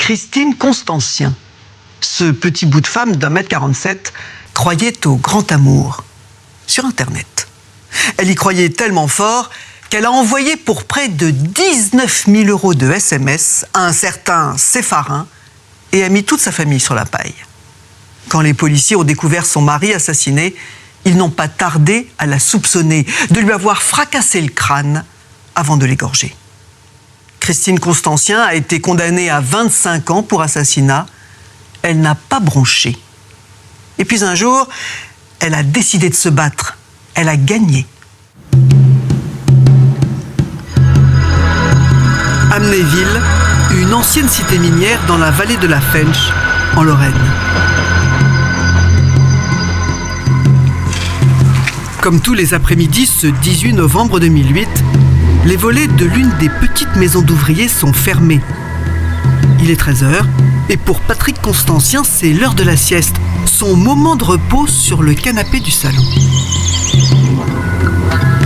Christine Constancien. Ce petit bout de femme d'1m47 croyait au grand amour sur Internet. Elle y croyait tellement fort qu'elle a envoyé pour près de 19 000 € de SMS à un certain Sépharin et a mis toute sa famille sur la paille. Quand les policiers ont découvert son mari assassiné, ils n'ont pas tardé à la soupçonner de lui avoir fracassé le crâne avant de l'égorger. Christine Constancien a été condamnée à 25 ans pour assassinat. Elle n'a pas bronché. Et puis un jour, elle a décidé de se battre. Elle a gagné. Amnéville, une ancienne cité minière dans la vallée de la Fensch, en Lorraine. Comme tous les après-midi, ce 18 novembre 2008, les volets de l'une des petites maisons d'ouvriers sont fermés. Il est 13h et pour Patrick Constancien, c'est l'heure de la sieste, son moment de repos sur le canapé du salon.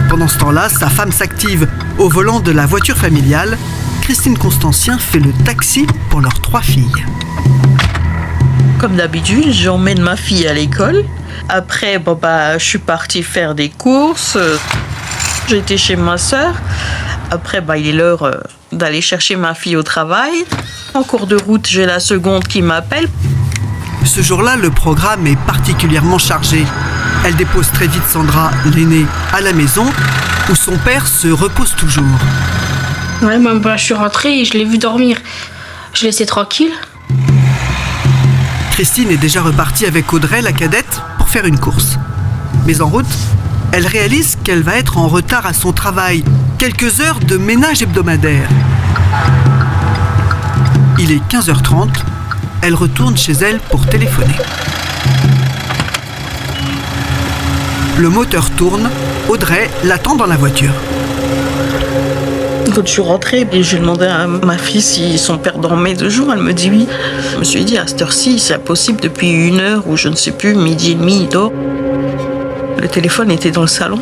Pendant ce temps-là, sa femme s'active au volant de la voiture familiale. Christine Constancien fait le taxi pour leurs 3 filles. Comme d'habitude, j'emmène ma fille à l'école. Après, je suis partie faire des courses. J'étais chez ma sœur. Après, il est l'heure d'aller chercher ma fille au travail. En cours de route, j'ai la seconde qui m'appelle. Ce jour-là, le programme est particulièrement chargé. Elle dépose très vite Sandra, l'aînée, à la maison, où son père se repose toujours. Ouais, je suis rentrée et je l'ai vu dormir. Je l'ai laissé tranquille. Christine est déjà repartie avec Audrey, la cadette, pour faire une course. Mais en route, elle réalise qu'elle va être en retard à son travail. Quelques heures de ménage hebdomadaire. Il est 15h30. Elle retourne chez elle pour téléphoner. Le moteur tourne. Audrey l'attend dans la voiture. Quand je suis rentrée, j'ai demandé à ma fille si son père dormait toujours. Elle me dit oui. Je me suis dit, à cette heure-ci, c'est impossible. Depuis 1 heure ou je ne sais plus, 12h30, il dort. Le téléphone était dans le salon.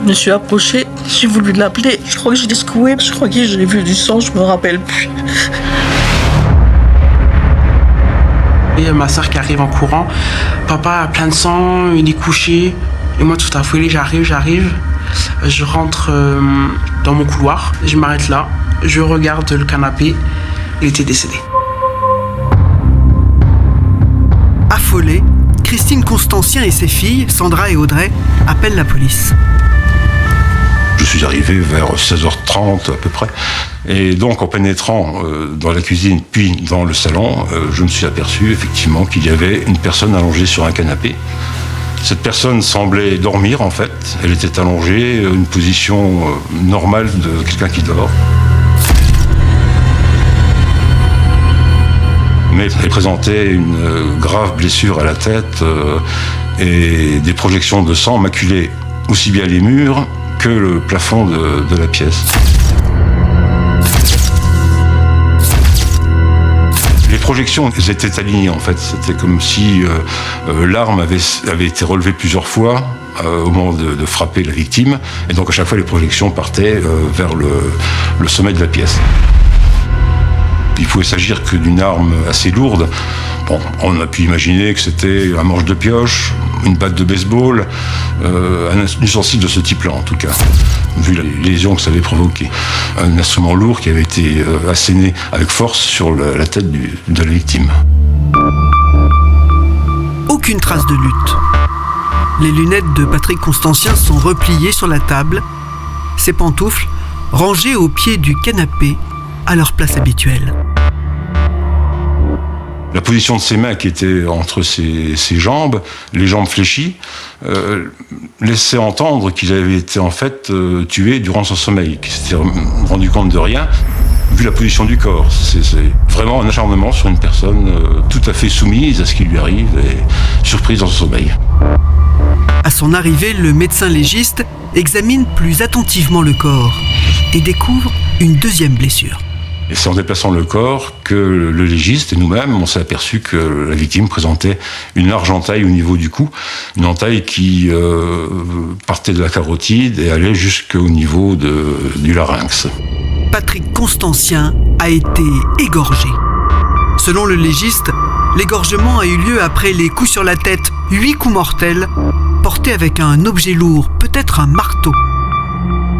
Je me suis approchée, j'ai voulu l'appeler. Je crois que je l'ai secoué, je crois que j'ai vu du sang, je me rappelle plus. Il y a ma soeur qui arrive en courant. Papa a plein de sang, il est couché. Et moi, tout affolé, j'arrive. Je rentre dans mon couloir, je m'arrête là, je regarde le canapé, il était décédé. Affolée, Christine Constancien et ses filles, Sandra et Audrey, appellent la police. Je suis arrivé vers 16h30 à peu près. Et donc en pénétrant dans la cuisine puis dans le salon, je me suis aperçu effectivement qu'il y avait une personne allongée sur un canapé. Cette personne semblait dormir en fait. Elle était allongée, une position normale de quelqu'un qui dort. Mais elle présentait une grave blessure à la tête et des projections de sang maculaient aussi bien les murs que le plafond de la pièce. Les projections étaient alignées en fait. C'était comme si l'arme avait été relevée plusieurs fois au moment de frapper la victime. Et donc à chaque fois les projections partaient vers le sommet de la pièce. Il pouvait s'agir que d'une arme assez lourde. Bon, on a pu imaginer que c'était un manche de pioche, une batte de baseball, un ustensile de ce type-là en tout cas, vu les lésions que ça avait provoqué. Un instrument lourd qui avait été asséné avec force sur la tête de la victime. Aucune trace de lutte. Les lunettes de Patrick Constancien sont repliées sur la table, ses pantoufles rangées au pied du canapé à leur place habituelle. La position de ses mains qui était entre ses jambes, les jambes fléchies, laissait entendre qu'il avait été en fait tué durant son sommeil, qu'il s'était rendu compte de rien, vu la position du corps. C'est vraiment un acharnement sur une personne tout à fait soumise à ce qui lui arrive et surprise dans son sommeil. À son arrivée, le médecin légiste examine plus attentivement le corps et découvre une deuxième blessure. Et c'est en déplaçant le corps que le légiste et nous-mêmes, on s'est aperçu que la victime présentait une large entaille au niveau du cou, une entaille qui partait de la carotide et allait jusqu'au niveau du larynx. Patrick Constancien a été égorgé. Selon le légiste, l'égorgement a eu lieu après les coups sur la tête, 8 coups mortels, portés avec un objet lourd, peut-être un marteau.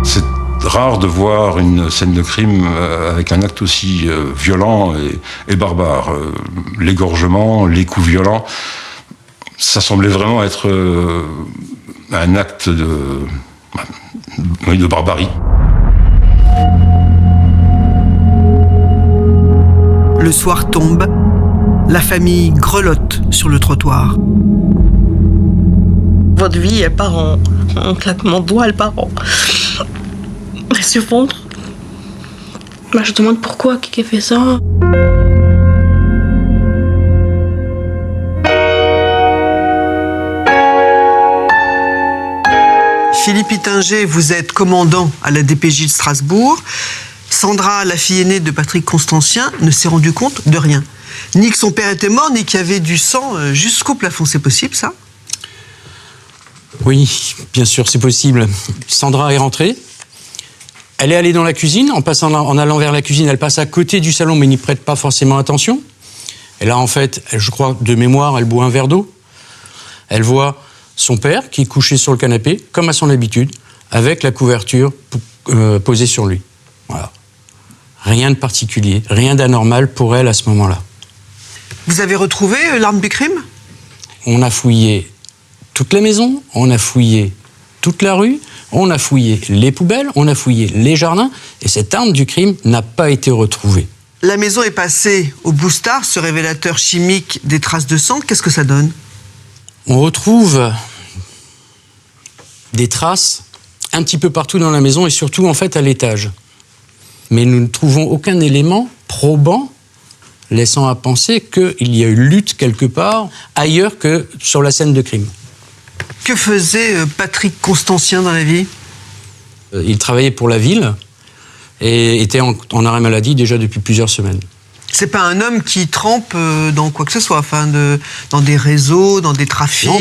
C'est rare de voir une scène de crime avec un acte aussi violent et barbare. L'égorgement, les coups violents, ça semblait vraiment être un acte de barbarie. Le soir tombe, la famille grelotte sur le trottoir. Votre vie, elle part en claquement de doigts, elle part en... Elle s'effondre. Je demande pourquoi, qui a fait ça. Philippe Hittinger, vous êtes commandant à la DPJ de Strasbourg. Sandra, la fille aînée de Patrick Constantien, ne s'est rendue compte de rien. Ni que son père était mort, ni qu'il y avait du sang jusqu'au plafond. C'est possible, ça ? Oui, bien sûr, c'est possible. Sandra est rentrée. Elle est allée dans la cuisine. En allant vers la cuisine, elle passe à côté du salon, mais n'y prête pas forcément attention. Et là, en fait, je crois, de mémoire, elle boit un verre d'eau. Elle voit son père qui est couché sur le canapé, comme à son habitude, avec la couverture posée sur lui. Voilà. Rien de particulier, rien d'anormal pour elle à ce moment-là. Vous avez retrouvé l'arme du crime ? On a fouillé toute la maison, on a fouillé toute la rue, on a fouillé les poubelles, on a fouillé les jardins, et cette arme du crime n'a pas été retrouvée. La maison est passée au Boostar, ce révélateur chimique des traces de sang. Qu'est-ce que ça donne ? On retrouve des traces un petit peu partout dans la maison et surtout en fait à l'étage. Mais nous ne trouvons aucun élément probant, laissant à penser qu'il y a eu lutte quelque part ailleurs que sur la scène de crime. Que faisait Patrick Constantien dans la vie ? Il travaillait pour la ville et était en arrêt maladie déjà depuis plusieurs semaines. C'est pas un homme qui trempe dans quoi que ce soit, enfin dans des réseaux, dans des trafics. Non,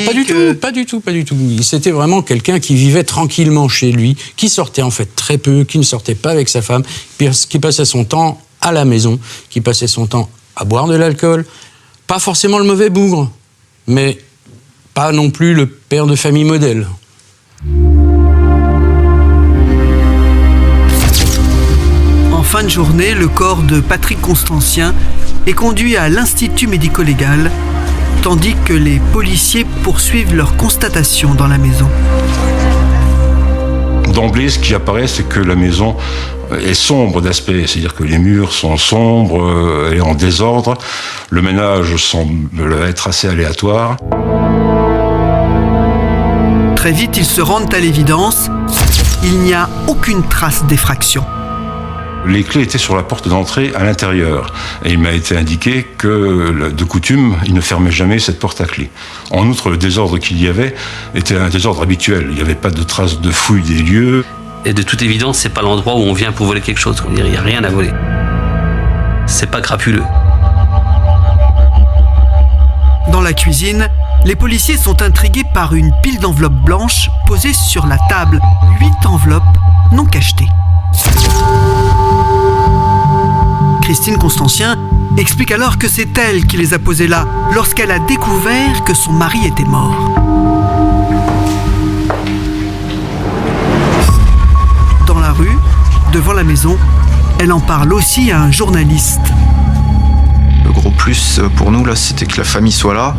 pas du tout. C'était vraiment quelqu'un qui vivait tranquillement chez lui, qui sortait en fait très peu, qui ne sortait pas avec sa femme, qui passait son temps à la maison, qui passait son temps à boire de l'alcool. Pas forcément le mauvais bougre, mais pas non plus le père de famille modèle. En fin de journée, le corps de Patrick Constantien est conduit à l'Institut médico-légal, tandis que les policiers poursuivent leur constatation dans la maison. D'emblée, ce qui apparaît, c'est que la maison est sombre d'aspect, c'est-à-dire que les murs sont sombres, elle est en désordre, le ménage semble être assez aléatoire. Très vite, ils se rendent à l'évidence, il n'y a aucune trace d'effraction. Les clés étaient sur la porte d'entrée à l'intérieur. Et il m'a été indiqué que, de coutume, il ne fermait jamais cette porte à clé. En outre, le désordre qu'il y avait était un désordre habituel. Il n'y avait pas de traces de fouille des lieux. Et de toute évidence, c'est pas l'endroit où on vient pour voler quelque chose. Il n'y a rien à voler. C'est pas crapuleux. Dans la cuisine, les policiers sont intrigués par une pile d'enveloppes blanches posée sur la table. 8 enveloppes non cachetées. Christine Constantien explique alors que c'est elle qui les a posées là lorsqu'elle a découvert que son mari était mort. Dans la rue, devant la maison, elle en parle aussi à un journaliste. Le gros plus pour nous, là, c'était que la famille soit là,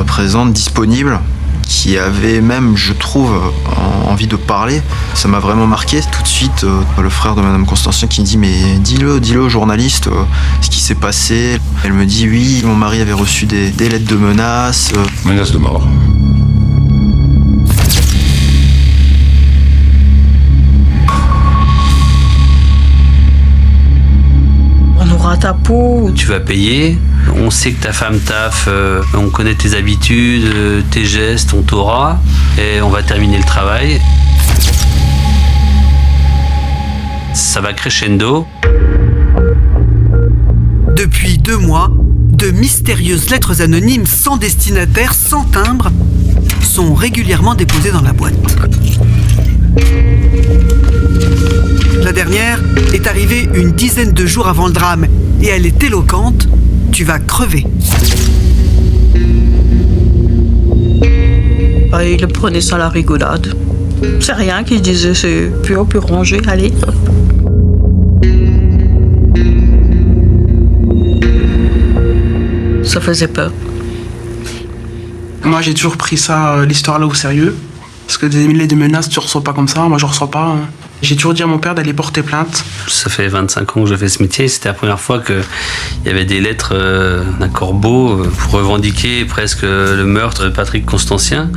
présente, disponible, qui avait même, je trouve, envie de parler. Ça m'a vraiment marqué. Tout de suite, le frère de Madame Constantien qui me dit « Mais dis-le au journaliste, ce qui s'est passé. » Elle me dit « Oui, mon mari avait reçu des lettres de menaces. » Menaces de mort. On nous rate à peau. Tu vas payer. On sait que ta femme taffe, on connaît tes habitudes, tes gestes, on t'aura, et on va terminer le travail. Ça va crescendo. Depuis 2 mois, de mystérieuses lettres anonymes sans destinataire, sans timbre, sont régulièrement déposées dans la boîte. La dernière est arrivée une dizaine de jours avant le drame et elle est éloquente. tu vas crever. Il le prenait ça à la rigolade. C'est rien qu'il disait, c'est pur rangé, allez. Ça faisait peur. Moi, j'ai toujours pris ça, l'histoire là, au sérieux. Parce que des milliers de menaces, tu reçois pas comme ça. Moi, je reçois pas. J'ai toujours dit à mon père d'aller porter plainte. Ça fait 25 ans que je fais ce métier. C'était la première fois qu'il y avait des lettres d'un corbeau pour revendiquer presque le meurtre de Patrick Constantien.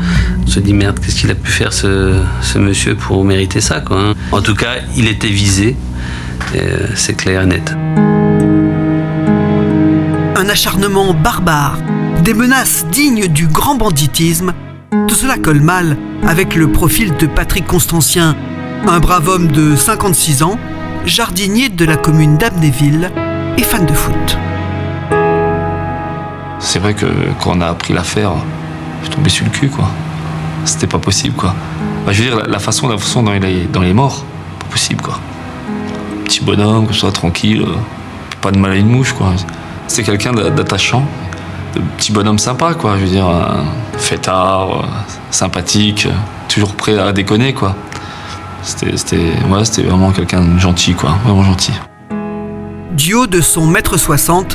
On se dit, merde, qu'est-ce qu'il a pu faire ce monsieur pour mériter ça, quoi, hein. En tout cas, il était visé. C'est clair et net. Un acharnement barbare, des menaces dignes du grand banditisme, tout cela colle mal avec le profil de Patrick Constantien, un brave homme de 56 ans, jardinier de la commune d'Amnéville et fan de foot. C'est vrai que quand on a appris l'affaire, je suis tombé sur le cul, quoi. C'était pas possible, quoi. Je veux dire, la façon dont il est mort, pas possible, quoi. Petit bonhomme, que ce soit tranquille, pas de mal à une mouche, quoi. C'est quelqu'un d'attachant, de petit bonhomme sympa, quoi. Je veux dire, fêtard, sympathique, toujours prêt à déconner, quoi. C'était vraiment quelqu'un de gentil, quoi. Vraiment gentil. Du haut de son 1,60 m,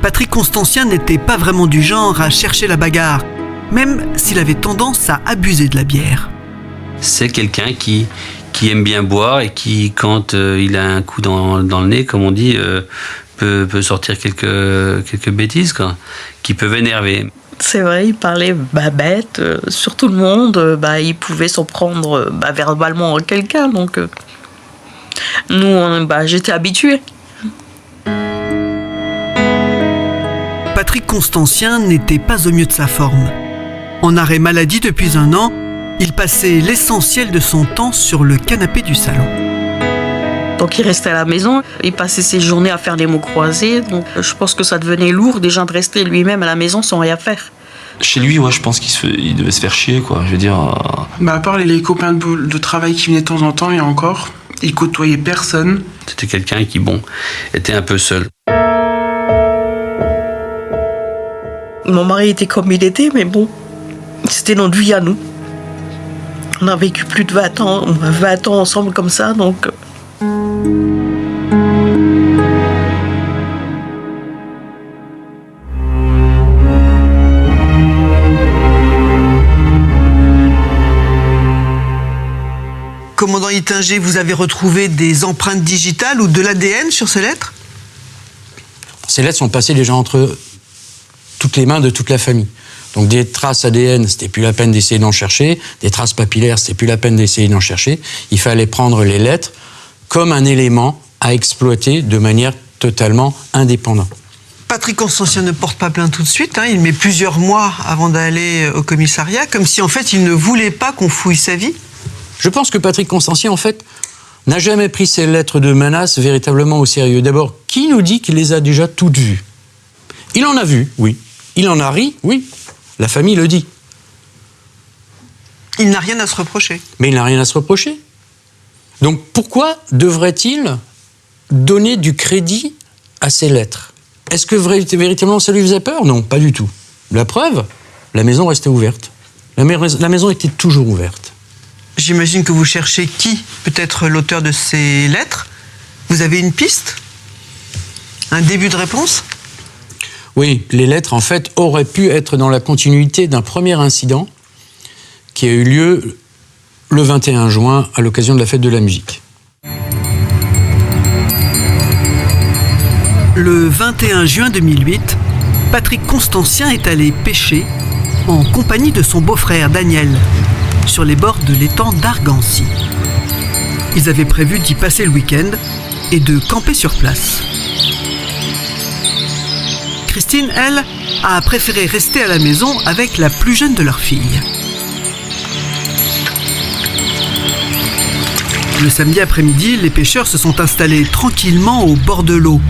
Patrick Constantien n'était pas vraiment du genre à chercher la bagarre, même s'il avait tendance à abuser de la bière. C'est quelqu'un qui aime bien boire et qui, quand il a un coup dans le nez, comme on dit, peut sortir quelques bêtises, quoi, qui peuvent énerver. C'est vrai, il parlait bête sur tout le monde. Il pouvait s'en prendre verbalement à quelqu'un. Donc, nous, j'étais habituée. Patrick Constantien n'était pas au mieux de sa forme. En arrêt maladie depuis 1 an, il passait l'essentiel de son temps sur le canapé du salon. Donc il restait à la maison, il passait ses journées à faire des mots croisés. Donc je pense que ça devenait lourd déjà de rester lui-même à la maison sans rien faire. Chez lui, ouais, je pense qu'il devait se faire chier, quoi. Je veux dire. À part les copains de travail qui venaient de temps en temps, et encore, il côtoyait personne. C'était quelqu'un qui, était un peu seul. Mon mari était comme il était, mais c'était notre vie à nous. On a vécu plus de 20 ans ensemble comme ça, donc. Commandant Hittinger, vous avez retrouvé des empreintes digitales ou de l'ADN sur ces lettres? Ces lettres sont passées déjà entre toutes les mains de toute la famille. Donc des traces ADN, c'était plus la peine d'essayer d'en chercher. Des traces papillaires, c'était plus la peine d'essayer d'en chercher. Il fallait prendre les lettres comme un élément à exploiter de manière totalement indépendante. Patrick Constantien ne porte pas plainte tout de suite. Il met plusieurs mois avant d'aller au commissariat, comme si en fait il ne voulait pas qu'on fouille sa vie. Je pense que Patrick Constantien, en fait, n'a jamais pris ces lettres de menaces véritablement au sérieux. D'abord, qui nous dit qu'il les a déjà toutes vues? Il en a vu, oui. Il en a ri, oui. La famille le dit. Il n'a rien à se reprocher. Mais il n'a rien à se reprocher. Donc pourquoi devrait-il donner du crédit à ces lettres? Est-ce que véritablement ça lui faisait peur? Non, pas du tout. La preuve, la maison restait ouverte. La maison était toujours ouverte. J'imagine que vous cherchez qui peut être l'auteur de ces lettres. Vous avez une piste? Un début de réponse? Oui, les lettres, en fait, auraient pu être dans la continuité d'un premier incident qui a eu lieu le 21 juin à l'occasion de la fête de la musique. Le 21 juin 2008, Patrick Constantien est allé pêcher en compagnie de son beau-frère Daniel sur les bords de l'étang d'Argancy. Ils avaient prévu d'y passer le week-end et de camper sur place. Christine, elle, a préféré rester à la maison avec la plus jeune de leurs filles. Le samedi après-midi, les pêcheurs se sont installés tranquillement au bord de l'eau.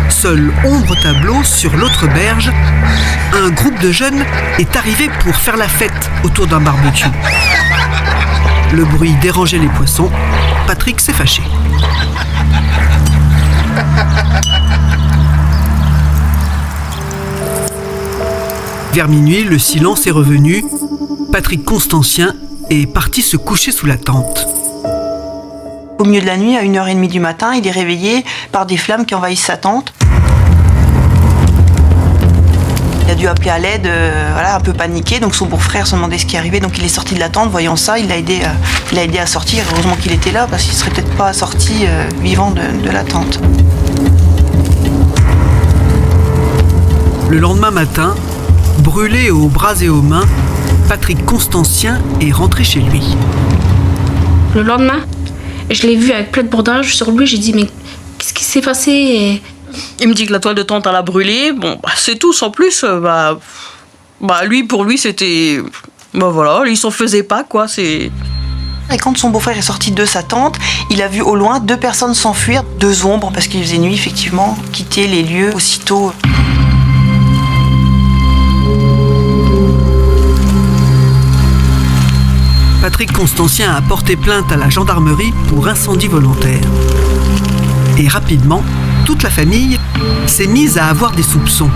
Seul ombre tableau sur l'autre berge, un groupe de jeunes est arrivé pour faire la fête autour d'un barbecue. Le bruit dérangeait les poissons. Patrick s'est fâché. Vers minuit, le silence est revenu. Patrick Constancien est parti se coucher sous la tente. Au milieu de la nuit, à 1h30 du matin, il est réveillé par des flammes qui envahissent sa tente. Il a dû appeler à l'aide, un peu paniqué. Donc son beau-frère se demandait ce qui arrivait. Donc il est sorti de la tente. Voyant ça, il l'a aidé à sortir. Heureusement qu'il était là, parce qu'il ne serait peut-être pas sorti vivant de la tente. Le lendemain matin, brûlé aux bras et aux mains, Patrick Constancien est rentré chez lui. Le lendemain, je l'ai vu avec plein de bandages sur lui. J'ai dit, mais qu'est-ce qui s'est passé? Il me dit que la toile de tente, elle a brûlé. Bon, c'est tout, sans plus. Pour lui, c'était... il s'en faisait pas, quoi. Et quand son beau-frère est sorti de sa tente, il a vu au loin 2 personnes s'enfuir, 2 ombres, parce qu'il faisait nuit, effectivement, quitter les lieux aussitôt. Patrick Constancien a porté plainte à la gendarmerie pour incendie volontaire. Et rapidement, toute la famille s'est mise à avoir des soupçons.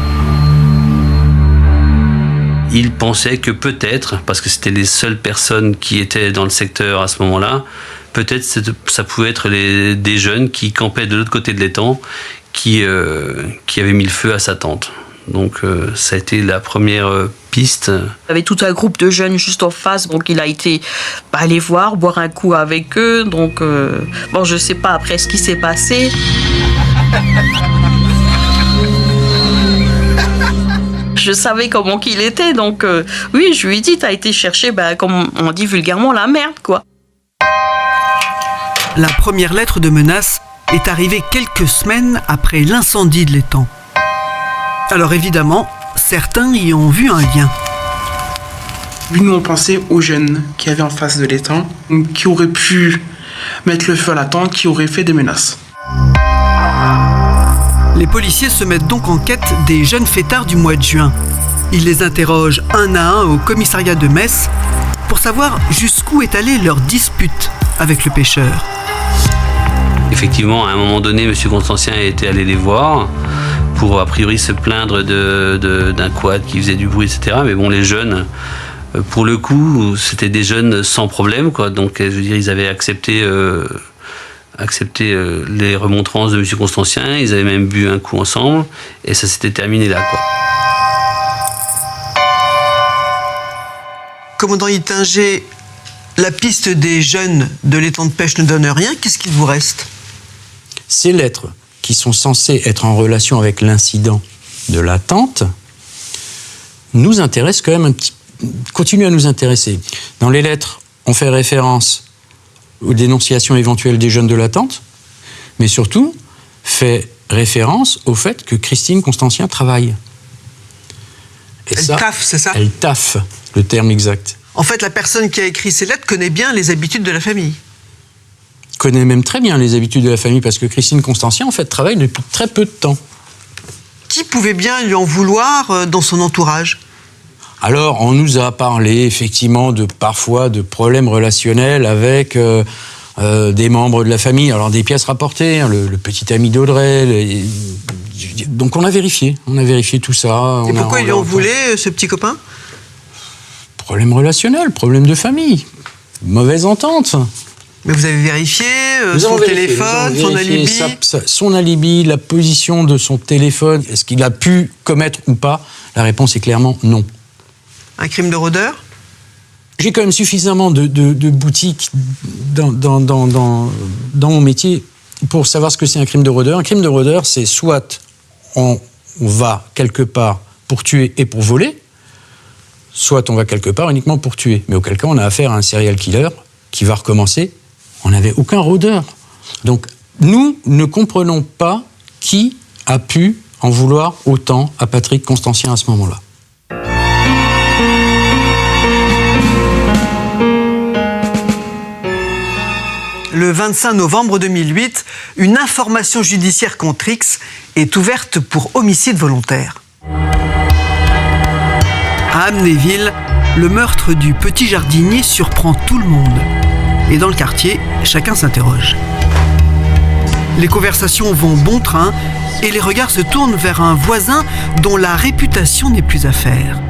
Il pensait que peut-être, parce que c'était les seules personnes qui étaient dans le secteur à ce moment-là, peut-être ça pouvait être des jeunes qui campaient de l'autre côté de l'étang, qui avaient mis le feu à sa tente. Donc ça a été la première piste. Il y avait tout un groupe de jeunes juste en face, donc il a été aller voir, boire un coup avec eux. Donc je sais pas après ce qui s'est passé. Je savais comment qu'il était, donc oui, je lui ai dit, t'as été chercher, comme on dit vulgairement, la merde, quoi. La première lettre de menace est arrivée quelques semaines après l'incendie de l'étang. Alors évidemment, certains y ont vu un lien. Nous, on pensait aux jeunes qui avaient en face de l'étang, qui auraient pu mettre le feu à la tente, qui auraient fait des menaces. Les policiers se mettent donc en quête des jeunes fêtards du mois de juin. Ils les interrogent un à un au commissariat de Metz pour savoir jusqu'où est allée leur dispute avec le pêcheur. Effectivement, à un moment donné, M. Constancien était allé les voir pour a priori se plaindre d'un quad qui faisait du bruit, etc. Mais bon, les jeunes, pour le coup, c'était des jeunes sans problème, quoi. Donc, je veux dire, ils avaient accepté les remontrances de M. Constancien. Ils avaient même bu un coup ensemble et ça s'était terminé là, quoi. Commandant Hittinger, la piste des jeunes de l'étang de pêche ne donne rien. Qu'est-ce qu'il vous reste? Ces lettres qui sont censées être en relation avec l'incident de la tente nous intéressent quand même continuent à nous intéresser. Dans les lettres, on fait référence aux dénonciations éventuelles des jeunes de la tente, mais surtout fait référence au fait que Christine Constancien travaille. Elle taffe, c'est ça? Elle taffe, le terme exact. En fait, la personne qui a écrit ces lettres connaît bien les habitudes de la famille. Connaît même très bien les habitudes de la famille, parce que Christine Constancien, en fait, travaille depuis très peu de temps. Qui pouvait bien lui en vouloir dans son entourage? Alors, on nous a parlé effectivement parfois de problèmes relationnels avec des membres de la famille. Alors, des pièces rapportées, hein, le petit ami d'Audrey. Donc, on a vérifié tout ça. Et pourquoi il lui en voulait, ce petit copain? Problème relationnel, problème de famille, mauvaise entente. Mais vous avez vérifié son téléphone, son alibi? Son alibi, la position de son téléphone, est-ce qu'il a pu commettre ou pas? La réponse est clairement non. Un crime de rôdeur? J'ai quand même suffisamment de boutiques dans mon métier pour savoir ce que c'est un crime de rôdeur. Un crime de rôdeur, c'est soit on va quelque part pour tuer et pour voler, soit on va quelque part uniquement pour tuer. Mais auquel cas, on a affaire à un serial killer qui va recommencer. On n'avait aucun rôdeur. Donc, nous ne comprenons pas qui a pu en vouloir autant à Patrick Constancien à ce moment-là. Le 25 novembre 2008, une information judiciaire contre X est ouverte pour homicide volontaire. À Amnéville, le meurtre du petit jardinier surprend tout le monde. Et dans le quartier, chacun s'interroge. Les conversations vont bon train et les regards se tournent vers un voisin dont la réputation n'est plus à faire.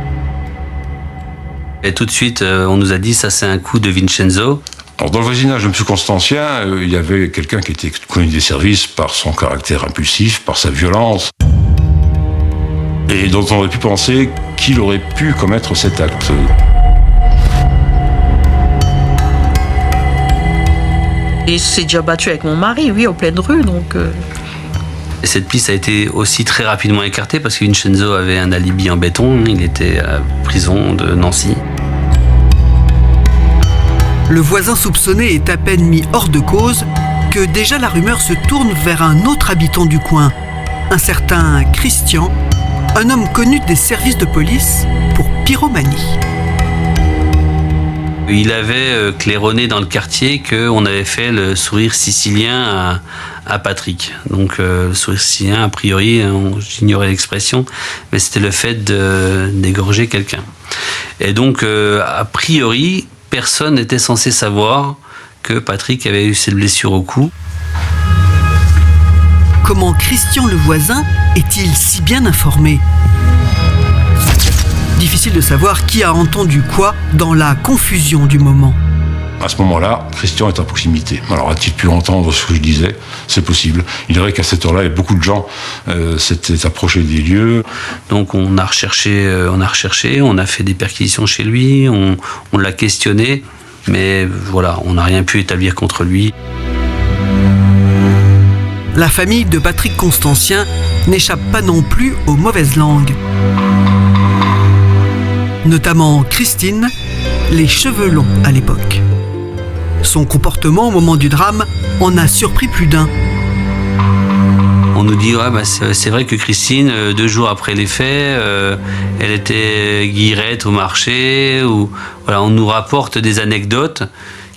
Et tout de suite, on nous a dit ça c'est un coup de Vincenzo. Alors, dans le voisinage de M. Constantien, il y avait quelqu'un qui était connu des services par son caractère impulsif, par sa violence, et dont on aurait pu penser qu'il aurait pu commettre cet acte. Il s'est déjà battu avec mon mari, oui, en pleine rue, donc... Et cette piste a été aussi très rapidement écartée parce que Vincenzo avait un alibi en béton, il était à la prison de Nancy. Le voisin soupçonné est à peine mis hors de cause que déjà la rumeur se tourne vers un autre habitant du coin, un certain Christian, un homme connu des services de police pour pyromanie. Il avait claironné dans le quartier qu'on avait fait le sourire sicilien à Patrick. Donc le sourire sicilien, a priori, j'ignorais l'expression, mais c'était le fait d'égorger quelqu'un. Et donc, a priori, personne n'était censé savoir que Patrick avait eu cette blessure au cou. Comment Christian le voisin est-il si bien informé ? Difficile de savoir qui a entendu quoi dans la confusion du moment. À ce moment-là, Christian est à proximité. Alors, a-t-il pu entendre ce que je disais ? C'est possible. Il est vrai qu'à cette heure-là, beaucoup de gens s'étaient approchés des lieux. Donc, on a recherché, on a fait des perquisitions chez lui, on l'a questionné, mais voilà, on n'a rien pu établir contre lui. La famille de Patrick Constantien n'échappe pas non plus aux mauvaises langues. Notamment Christine, les cheveux longs à l'époque. Son comportement au moment du drame en a surpris plus d'un. On nous dit, c'est vrai que Christine, 2 jours après les faits, elle était guillerette au marché. Voilà, on nous rapporte des anecdotes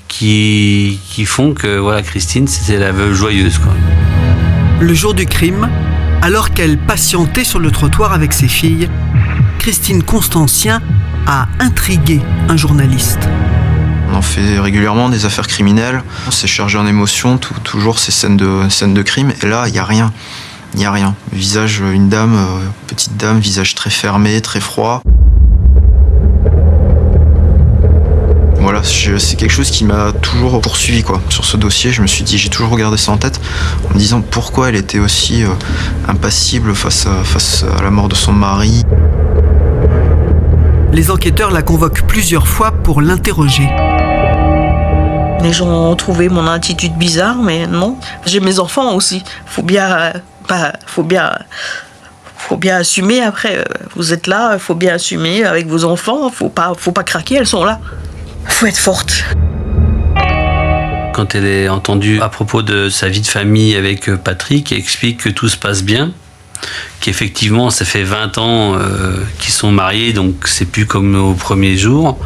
qui font que voilà, Christine, c'était la veuve joyeuse, quoi. Le jour du crime, alors qu'elle patientait sur le trottoir avec ses filles, Christine Constantien a intrigué un journaliste. On en fait régulièrement des affaires criminelles. On s'est chargé en émotions, toujours ces scènes de crime. Et là, il n'y a rien. Il n'y a rien. Visage, une dame, petite dame, visage très fermé, très froid. Voilà, c'est quelque chose qui m'a toujours poursuivi, quoi. Sur ce dossier, je me suis dit, j'ai toujours regardé ça en tête, en me disant pourquoi elle était aussi impassible face à la mort de son mari. Les enquêteurs la convoquent plusieurs fois pour l'interroger. Les gens ont trouvé mon attitude bizarre, mais non. J'ai mes enfants aussi. Faut bien assumer. Après, vous êtes là, il faut bien assumer avec vos enfants. Faut pas craquer, elles sont là. Faut être forte. Quand elle est entendue à propos de sa vie de famille avec Patrick, elle explique que tout se passe bien, qu'effectivement ça fait 20 ans qu'ils sont mariés, donc c'est plus comme au premier jour,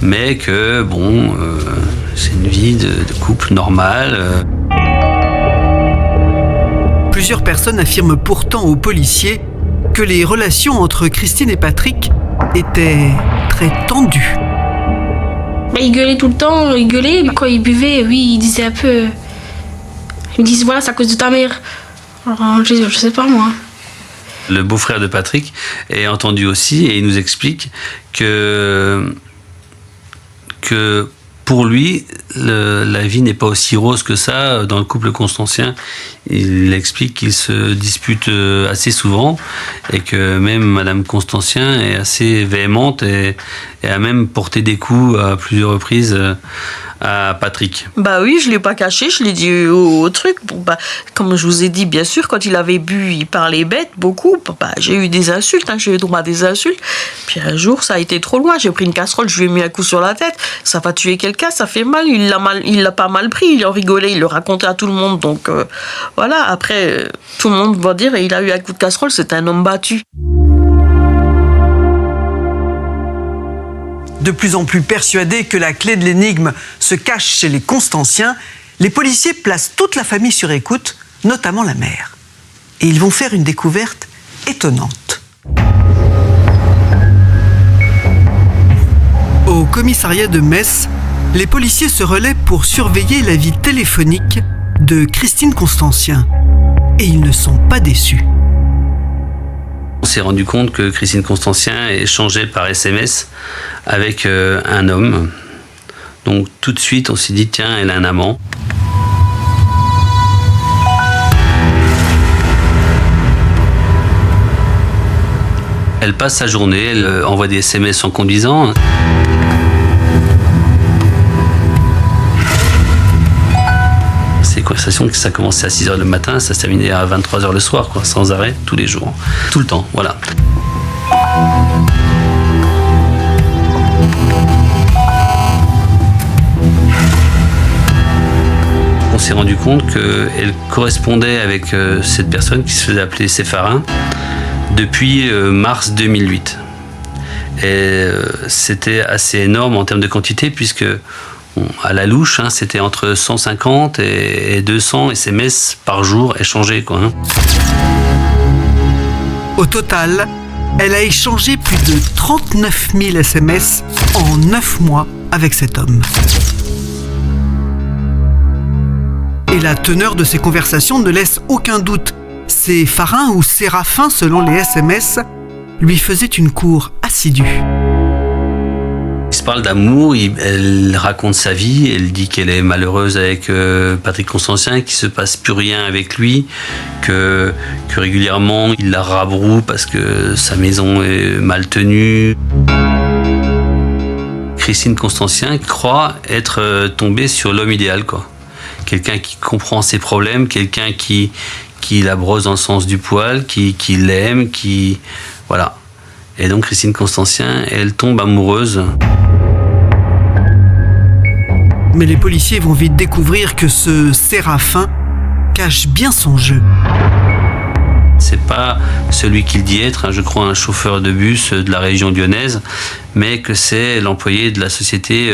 mais que c'est une vie de couple normale. Plusieurs personnes affirment pourtant aux policiers que les relations entre Christine et Patrick étaient très tendues. Il gueulait tout le temps, il gueulait. Quand il buvait, oui, il disait un peu... Il me disait, voilà, c'est à cause de ta mère. Alors, je sais pas, moi. Le beau-frère de Patrick est entendu aussi et il nous explique que pour lui, la vie n'est pas aussi rose que ça dans le couple constantien. Il explique qu'ils se disputent assez souvent et que même Madame Constantien est assez véhémente et a même porté des coups à plusieurs reprises à Patrick. Bah oui, je l'ai pas caché, je l'ai dit au truc. Comme je vous ai dit, bien sûr, quand il avait bu, il parlait bête beaucoup. J'ai eu des insultes, j'ai eu droit à des insultes. Puis un jour, ça a été trop loin. J'ai pris une casserole, je lui ai mis un coup sur la tête. Ça va tuer quelqu'un, ça fait mal. Il l'a pas mal pris, il en rigolait, il le racontait à tout le monde. Donc voilà, après, tout le monde va dire, il a eu un coup de casserole, c'est un homme battu. De plus en plus persuadés que la clé de l'énigme se cache chez les Constantiens, les policiers placent toute la famille sur écoute, notamment la mère. Et ils vont faire une découverte étonnante. Au commissariat de Metz, les policiers se relaient pour surveiller la vie téléphonique de Christine Constantien. Et ils ne sont pas déçus. On s'est rendu compte que Christine Constancien échangeait par SMS avec un homme. Donc tout de suite, on s'est dit, tiens, elle a un amant. Elle passe sa journée, elle envoie des SMS en conduisant. Ces conversations, ça commençait à 6h le matin, ça se terminait à 23h le soir, quoi, sans arrêt, tous les jours. Tout le temps, voilà. On s'est rendu compte qu'elle correspondait avec cette personne qui se faisait appeler Sépharin depuis mars 2008. Et c'était assez énorme en termes de quantité, puisque à la louche, c'était entre 150 et 200 SMS par jour échangés, quoi. Au total, elle a échangé plus de 39 000 SMS en 9 mois avec cet homme. Et la teneur de ces conversations ne laisse aucun doute. Sépharin ou Séraphin, selon les SMS, lui faisait une cour assidue. Il se parle d'amour, elle raconte sa vie, elle dit qu'elle est malheureuse avec Patrick Constancien, qu'il se passe plus rien avec lui, que régulièrement il la rabroue parce que sa maison est mal tenue. Christine Constancien croit être tombée sur l'homme idéal, quoi. Quelqu'un qui comprend ses problèmes, quelqu'un qui la brosse dans le sens du poil, qui l'aime, voilà. Et donc Christine Constancien, elle tombe amoureuse. Mais les policiers vont vite découvrir que ce Séraphin cache bien son jeu. C'est pas celui qu'il dit être, je crois, un chauffeur de bus de la région lyonnaise, mais que c'est l'employé de la société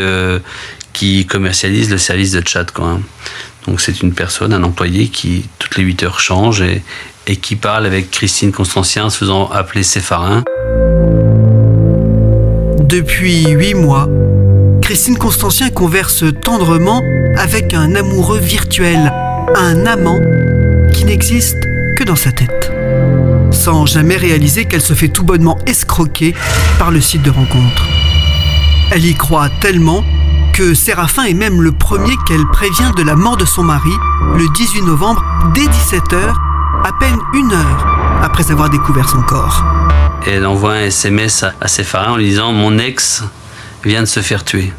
qui commercialise le service de chat, quoi. Donc c'est une personne, un employé qui, toutes les 8 heures, change et qui parle avec Christine Constancien en se faisant appeler Sépharin. Depuis 8 mois, Christine Constancien converse tendrement avec un amoureux virtuel, un amant qui n'existe que dans sa tête, sans jamais réaliser qu'elle se fait tout bonnement escroquer par le site de rencontre. Elle y croit tellement que Séraphin est même le premier qu'elle prévient de la mort de son mari, le 18 novembre, dès 17h, à peine 1 heure après avoir découvert son corps. Elle envoie un SMS à Sépharin en lui disant « Mon ex vient de se faire tuer ».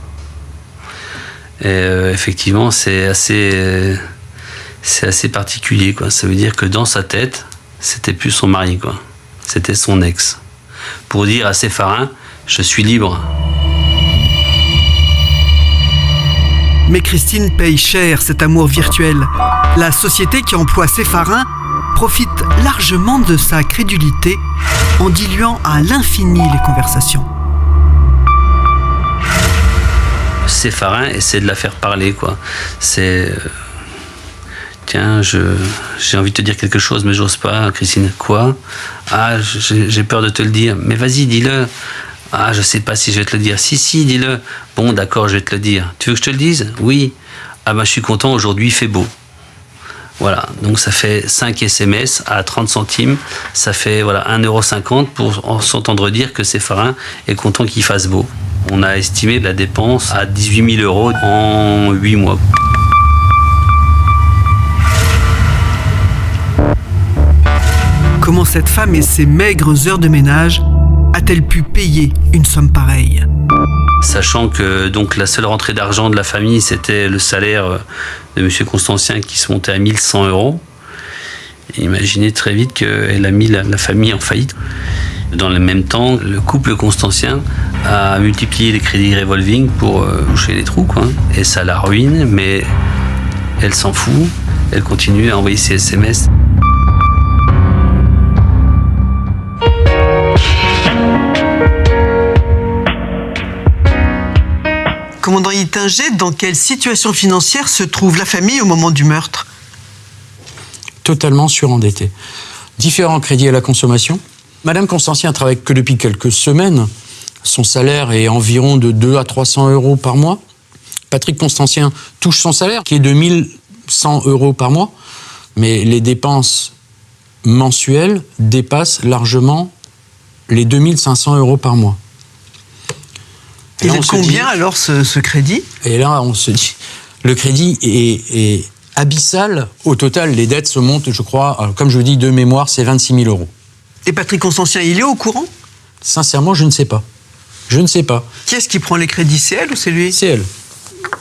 Et effectivement, c'est assez particulier, quoi. Ça veut dire que dans sa tête, c'était plus son mari, quoi. C'était son ex. Pour dire à Sépharin « Je suis libre ». Mais Christine paye cher cet amour virtuel. La société qui emploie Sépharin profite largement de sa crédulité en diluant à l'infini les conversations. Sépharin essaie de la faire parler, quoi. C'est... Tiens, j'ai envie de te dire quelque chose, mais j'ose pas, Christine. Quoi ? Ah, j'ai peur de te le dire. Mais vas-y, dis-le. Ah, je sais pas si je vais te le dire. Si, dis-le. Bon, d'accord, je vais te le dire. Tu veux que je te le dise ? Oui. Ah ben, je suis content, aujourd'hui, il fait beau. Voilà, donc ça fait 5 SMS à 30 centimes. Ça fait 1,50 € pour s'entendre dire que Sépharin est content qu'il fasse beau. On a estimé la dépense à 18 000 € en 8 mois. Comment cette femme et ses maigres heures de ménage a-t-elle pu payer une somme pareille ? Sachant que donc la seule rentrée d'argent de la famille, c'était le salaire de M. Constancien qui se montait à 1 100 €. Imaginez très vite qu'elle a mis la famille en faillite. Dans le même temps, le couple Constancien a multiplié les crédits revolving pour boucher les trous, quoi. Et ça la ruine, mais elle s'en fout. Elle continue à envoyer ses SMS. Commandant Hittinger, dans quelle situation financière se trouve la famille au moment du meurtre ? Totalement surendettée. Différents crédits à la consommation. Madame Constancien travaille que depuis quelques semaines. Son salaire est environ de 200 à 300 € par mois. Patrick Constancien touche son salaire, qui est de 1 100 € par mois. Mais les dépenses mensuelles dépassent largement les 2500 € par mois. Et Il là, est on se combien dit- alors ce crédit? Et là, on se dit, le crédit est abyssal. Au total, les dettes se montent, je crois, comme je vous dis de mémoire, c'est 26 000 €. Et Patrick Constantien, il est au courant? Sincèrement, je ne sais pas. Je ne sais pas. Qui est-ce qui prend les crédits? C'est elle ou c'est lui? C'est elle.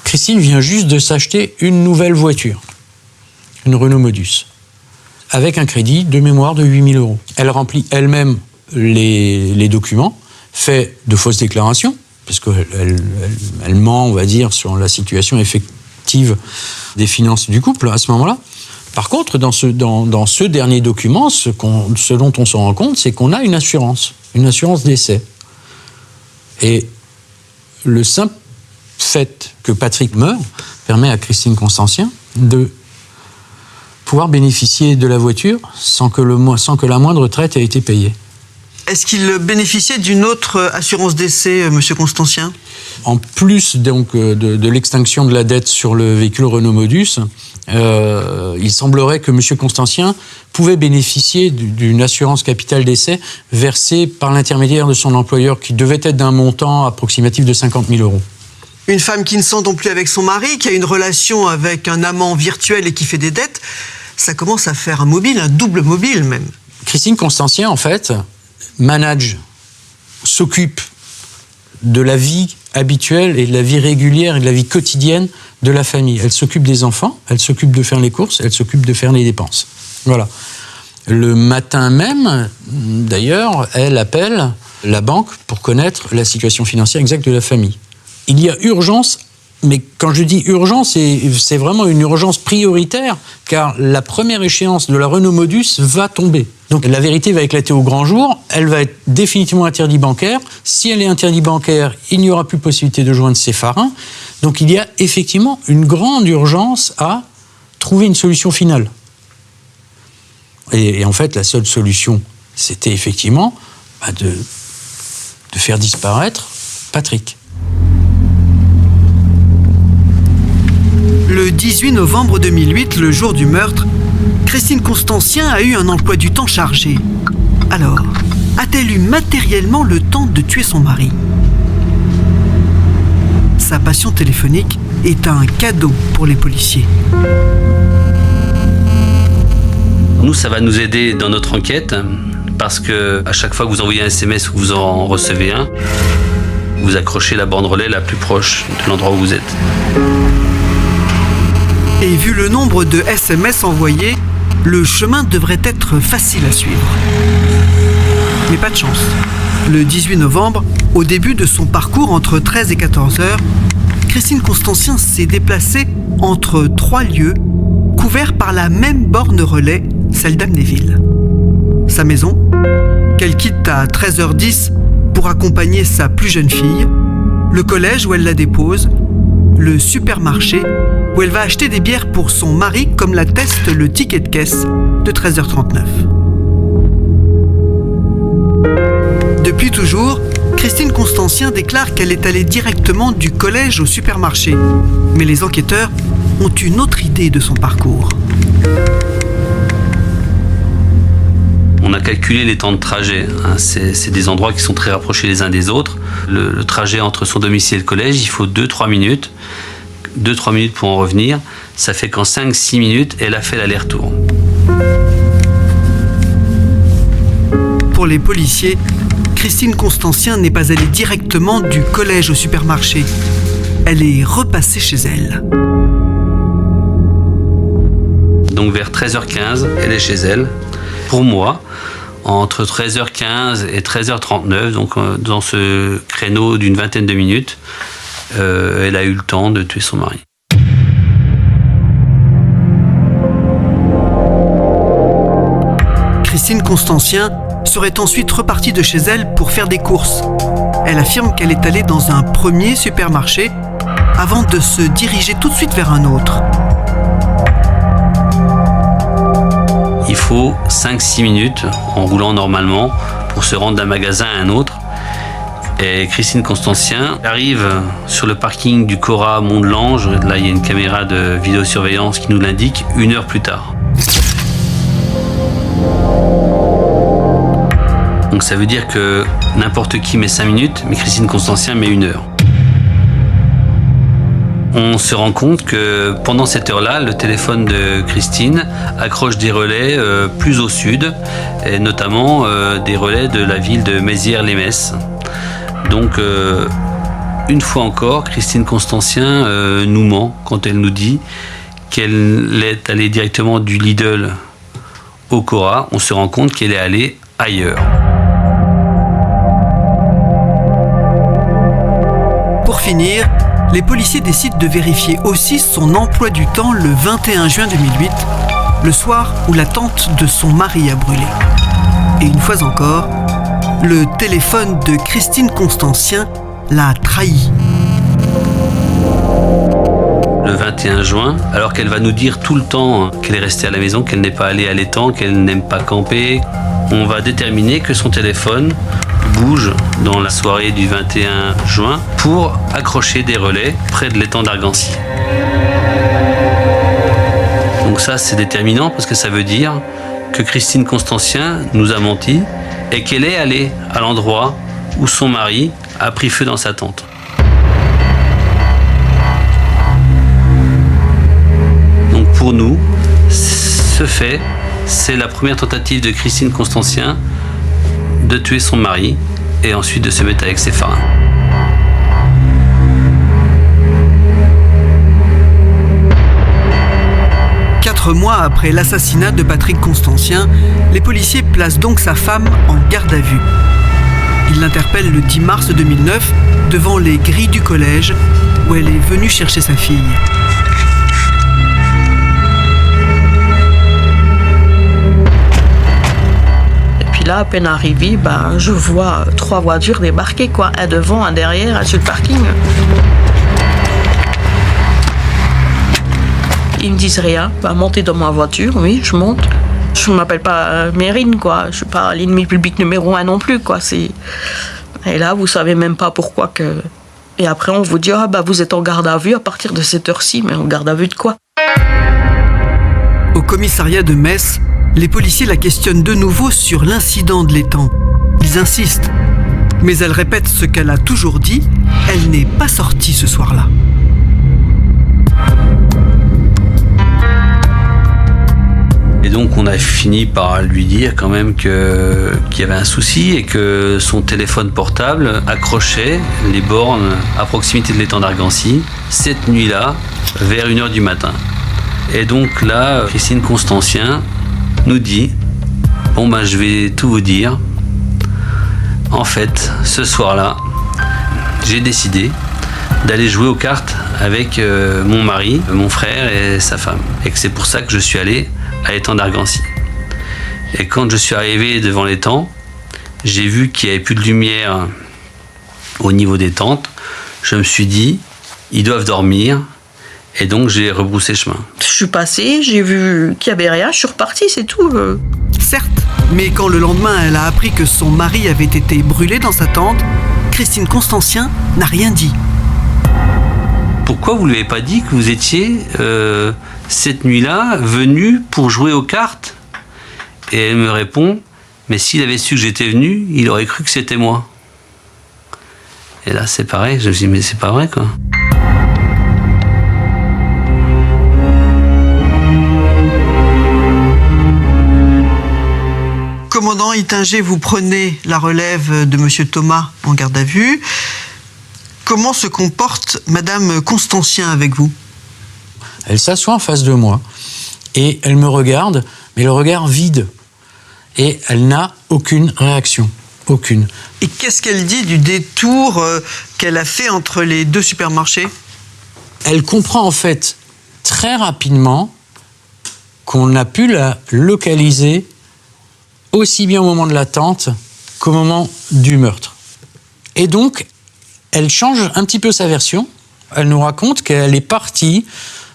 Christine vient juste de s'acheter une nouvelle voiture, une Renault Modus, avec un crédit de mémoire de 8 000 €. Elle remplit elle-même les documents, fait de fausses déclarations, parce qu'elle ment, on va dire, sur la situation effective des finances du couple à ce moment-là. Par contre, dans ce dernier document, ce dont on se rend compte, c'est qu'on a une assurance décès. Et le simple fait que Patrick meure permet à Christine Constantien de pouvoir bénéficier de la voiture sans que la moindre traite ait été payée. Est-ce qu'il bénéficiait d'une autre assurance décès, monsieur Constantien? En plus donc de l'extinction de la dette sur le véhicule Renault Modus, il semblerait que M. Constantien pouvait bénéficier d'une assurance capital décès versée par l'intermédiaire de son employeur, qui devait être d'un montant approximatif de 50 000 €. Une femme qui ne s'entend plus avec son mari, qui a une relation avec un amant virtuel et qui fait des dettes, ça commence à faire un double mobile même. Christine Constantien, en fait, s'occupe de la vie habituelle et de la vie régulière et de la vie quotidienne de la famille. Elle s'occupe des enfants, elle s'occupe de faire les courses, elle s'occupe de faire les dépenses. Voilà. Le matin même, d'ailleurs, elle appelle la banque pour connaître la situation financière exacte de la famille. Il y a urgence, mais quand je dis urgence, c'est vraiment une urgence prioritaire, car la première échéance de la Renault Modus va tomber. Donc la vérité va éclater au grand jour, elle va être définitivement interdite bancaire. Si elle est interdite bancaire, il n'y aura plus possibilité de joindre ses parrains. Donc il y a effectivement une grande urgence à trouver une solution finale. Et en fait, la seule solution, c'était effectivement de faire disparaître Patrick. Le 18 novembre 2008, le jour du meurtre, Christine Constantien a eu un emploi du temps chargé. Alors, a-t-elle eu matériellement le temps de tuer son mari? Sa passion téléphonique est un cadeau pour les policiers. Nous, ça va nous aider dans notre enquête, parce que à chaque fois que vous envoyez un SMS ou que vous en recevez un, vous accrochez la bande relais la plus proche de l'endroit où vous êtes. Et vu le nombre de SMS envoyés, le chemin devrait être facile à suivre. Mais pas de chance. Le 18 novembre, au début de son parcours entre 13 et 14 heures, Christine Constantien s'est déplacée entre 3 lieux couverts par la même borne relais, celle d'Amnéville. Sa maison, qu'elle quitte à 13h10 pour accompagner sa plus jeune fille, le collège où elle la dépose, le supermarché où elle va acheter des bières pour son mari, comme l'atteste le ticket de caisse de 13h39. Depuis toujours, Christine Constantien déclare qu'elle est allée directement du collège au supermarché. Mais les enquêteurs ont une autre idée de son parcours. On a calculé les temps de trajet. C'est des endroits qui sont très rapprochés les uns des autres. Le trajet entre son domicile et le collège, il faut 2-3 minutes. 2-3 minutes pour en revenir. Ça fait qu'en 5-6 minutes, elle a fait l'aller-retour. Pour les policiers, Christine Constantien n'est pas allée directement du collège au supermarché. Elle est repassée chez elle. Donc vers 13h15, elle est chez elle. Pour moi, entre 13h15 et 13h39, donc dans ce créneau d'une vingtaine de minutes, elle a eu le temps de tuer son mari. Christine Constantien serait ensuite repartie de chez elle pour faire des courses. Elle affirme qu'elle est allée dans un premier supermarché avant de se diriger tout de suite vers un autre. Il faut 5-6 minutes en roulant normalement pour se rendre d'un magasin à un autre. Et Christine Constantien arrive sur le parking du Cora Mont-de-Lange. Là, il y a une caméra de vidéosurveillance qui nous l'indique 1 heure plus tard. Donc ça veut dire que n'importe qui met 5 minutes, mais Christine Constancien met 1 heure. On se rend compte que pendant cette heure-là, le téléphone de Christine accroche des relais plus au sud, et notamment des relais de la ville de Mézières-les-Messes. Donc, une fois encore, Christine Constancien nous ment quand elle nous dit qu'elle est allée directement du Lidl au Cora. On se rend compte qu'elle est allée ailleurs. Pour finir, les policiers décident de vérifier aussi son emploi du temps le 21 juin 2008, le soir où la tante de son mari a brûlé. Et une fois encore, le téléphone de Christine Constancien l'a trahi. Le 21 juin, alors qu'elle va nous dire tout le temps qu'elle est restée à la maison, qu'elle n'est pas allée à l'étang, qu'elle n'aime pas camper, on va déterminer que son téléphone bouge dans la soirée du 21 juin pour accrocher des relais près de l'étang d'Argancy. Donc ça, c'est déterminant parce que ça veut dire que Christine Constancien nous a menti et qu'elle est allée à l'endroit où son mari a pris feu dans sa tente. Donc pour nous, ce fait, c'est la première tentative de Christine Constancien de tuer son mari et ensuite de se mettre avec Séfarin. Quatre mois après l'assassinat de Patrick Constancien, les policiers placent donc sa femme en garde à vue. Ils l'interpellent le 10 mars 2009 devant les grilles du collège où elle est venue chercher sa fille. Là, à peine arrivé, je vois 3 voitures débarquer, quoi. Un devant, un derrière, un sur le parking. Ils me disent rien. Montez dans ma voiture, oui, je monte. Je ne m'appelle pas Mérine, quoi. Je ne suis pas l'ennemi public numéro 1 non plus, quoi. Et là, vous ne savez même pas pourquoi que... Et après, on vous dit, vous êtes en garde à vue à partir de cette heure-ci. Mais en garde à vue de quoi? Au commissariat de Metz, les policiers la questionnent de nouveau sur l'incident de l'étang. Ils insistent, mais elle répète ce qu'elle a toujours dit, elle n'est pas sortie ce soir-là. Et donc on a fini par lui dire quand même qu'il y avait un souci et que son téléphone portable accrochait les bornes à proximité de l'étang d'Argancy cette nuit-là vers 1h du matin. Et donc là, Christine Constancien nous dit « je vais tout vous dire. En fait, ce soir-là, j'ai décidé d'aller jouer aux cartes avec mon mari, mon frère et sa femme. Et que c'est pour ça que je suis allé à l'étang d'Argancy. Et quand je suis arrivé devant l'étang, j'ai vu qu'il n'y avait plus de lumière au niveau des tentes. Je me suis dit, ils doivent dormir. Et donc j'ai rebroussé chemin. Je suis passée, j'ai vu qu'il n'y avait rien, je suis repartie, c'est tout. Certes, mais quand le lendemain elle a appris que son mari avait été brûlé dans sa tente, Christine Constancien n'a rien dit. Pourquoi vous ne lui avez pas dit que vous étiez, cette nuit-là, venu pour jouer aux cartes? Et elle me répond, mais s'il avait su que j'étais venu, il aurait cru que c'était moi. Et là c'est pareil, je me suis dit, mais c'est pas vrai quoi. Commandant Hittinger, vous prenez la relève de M. Thomas en garde à vue. Comment se comporte Madame Constancien avec vous? Elle s'assoit en face de moi et elle me regarde, mais le regard vide. Et elle n'a aucune réaction. Aucune. Et qu'est-ce qu'elle dit du détour qu'elle a fait entre les 2 supermarchés? Elle comprend en fait très rapidement qu'on a pu la localiser aussi bien au moment de l'attente qu'au moment du meurtre. Et donc, elle change un petit peu sa version. Elle nous raconte qu'elle est partie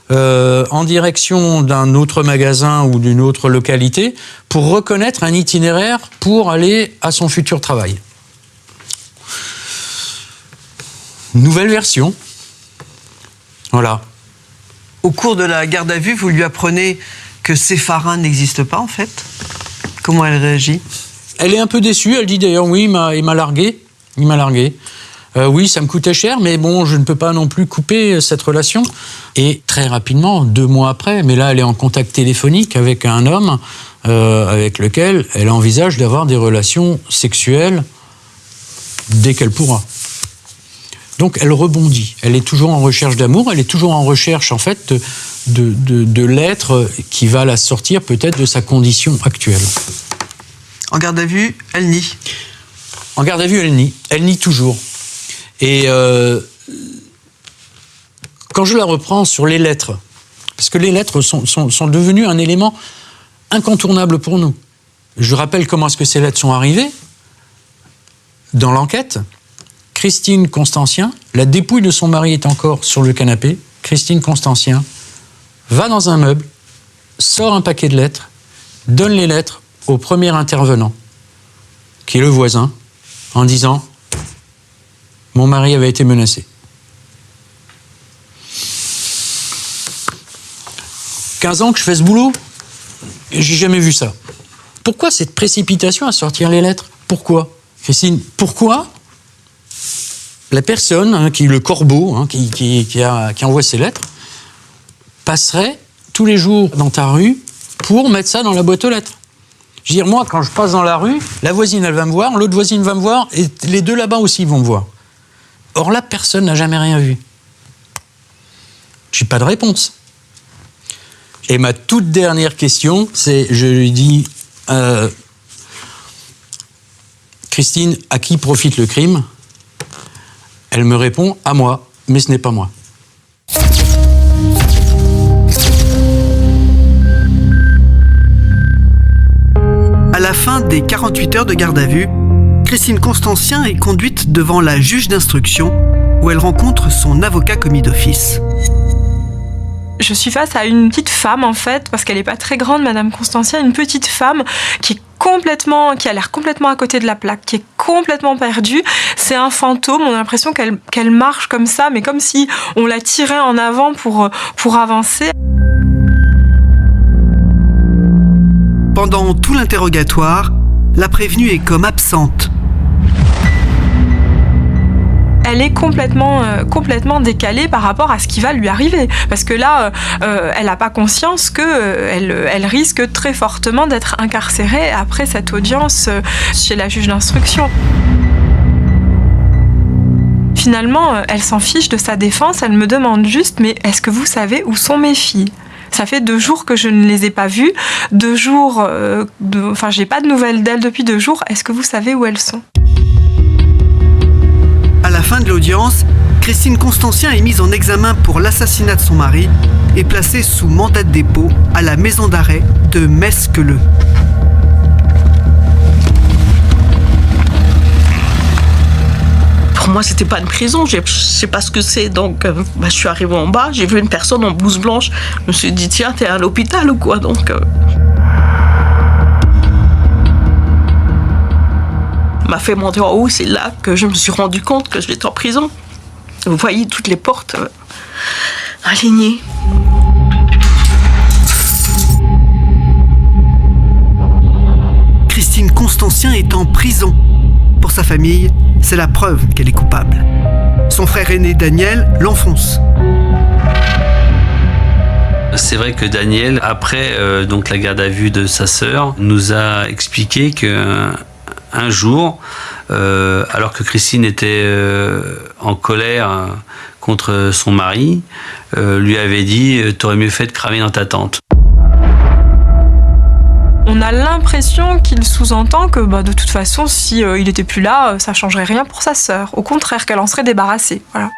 en direction d'un autre magasin ou d'une autre localité pour reconnaître un itinéraire pour aller à son futur travail. Nouvelle version. Voilà. Au cours de la garde à vue, vous lui apprenez que Séfarin n'existe pas, en fait? Comment elle réagit? Elle est un peu déçue, elle dit d'ailleurs, oui, il m'a largué. Oui, ça me coûtait cher, mais bon, je ne peux pas non plus couper cette relation. Et très rapidement, 2 mois après, mais là, elle est en contact téléphonique avec un homme avec lequel elle envisage d'avoir des relations sexuelles dès qu'elle pourra. Donc, elle rebondit. Elle est toujours en recherche d'amour, elle est toujours en recherche, en fait, de l'être qui va la sortir peut-être de sa condition actuelle. En garde à vue, elle nie. En garde à vue, elle nie. Elle nie toujours. Et quand je la reprends sur les lettres, parce que les lettres sont devenues un élément incontournable pour nous. Je rappelle comment est-ce que ces lettres sont arrivées. Dans l'enquête, Christine Constancien, la dépouille de son mari est encore sur le canapé. Christine Constancien va dans un meuble, sort un paquet de lettres, donne les lettres au premier intervenant, qui est le voisin, en disant « Mon mari avait été menacé ». 15 ans que je fais ce boulot, j'ai jamais vu ça. Pourquoi cette précipitation à sortir les lettres? Pourquoi, Christine? Pourquoi la personne, le corbeau, qui envoie ces lettres, passerait tous les jours dans ta rue pour mettre ça dans la boîte aux lettres? Je veux dire, moi, quand je passe dans la rue, la voisine, elle va me voir, l'autre voisine va me voir, et les deux là-bas aussi vont me voir. Or là, personne n'a jamais rien vu. J'ai pas de réponse. Et ma toute dernière question, c'est, je lui dis, Christine, à qui profite le crime? Elle me répond, à moi, mais ce n'est pas moi. À la fin des 48 heures de garde à vue, Christine Constancien est conduite devant la juge d'instruction où elle rencontre son avocat commis d'office. Je suis face à une petite femme, en fait, parce qu'elle n'est pas très grande, Madame Constancien, une petite femme qui a l'air complètement à côté de la plaque, qui est complètement perdue. C'est un fantôme, on a l'impression qu'elle marche comme ça, mais comme si on la tirait en avant pour avancer. Pendant tout l'interrogatoire, la prévenue est comme absente. Elle est complètement décalée par rapport à ce qui va lui arriver. Parce que là, elle n'a pas conscience qu'elle risque très fortement d'être incarcérée après cette audience chez la juge d'instruction. Finalement, elle s'en fiche de sa défense, elle me demande juste « Mais est-ce que vous savez où sont mes filles ?» Ça fait 2 jours que je ne les ai pas vues, 2 jours, j'ai pas de nouvelles d'elles depuis 2 jours, est-ce que vous savez où elles sont ? À la fin de l'audience, Christine Constancien est mise en examen pour l'assassinat de son mari et placée sous mandat de dépôt à la maison d'arrêt de Mesqueleu. Pour moi, c'était pas une prison, je sais pas ce que c'est, donc je suis arrivée en bas, j'ai vu une personne en blouse blanche, je me suis dit tiens, t'es à l'hôpital ou quoi, donc... m'a fait monter en haut, c'est là que je me suis rendu compte que j'étais en prison. Vous voyez toutes les portes alignées. Christine Constancien est en prison. Pour sa famille, c'est la preuve qu'elle est coupable. Son frère aîné Daniel l'enfonce. C'est vrai que Daniel, après donc la garde à vue de sa sœur, nous a expliqué que un jour, alors que Christine était en colère contre son mari, lui avait dit « T'aurais mieux fait de cramer dans ta tente ». On a l'impression qu'il sous-entend que de toute façon, si il n'était plus là, ça ne changerait rien pour sa sœur. Au contraire, qu'elle en serait débarrassée. Voilà.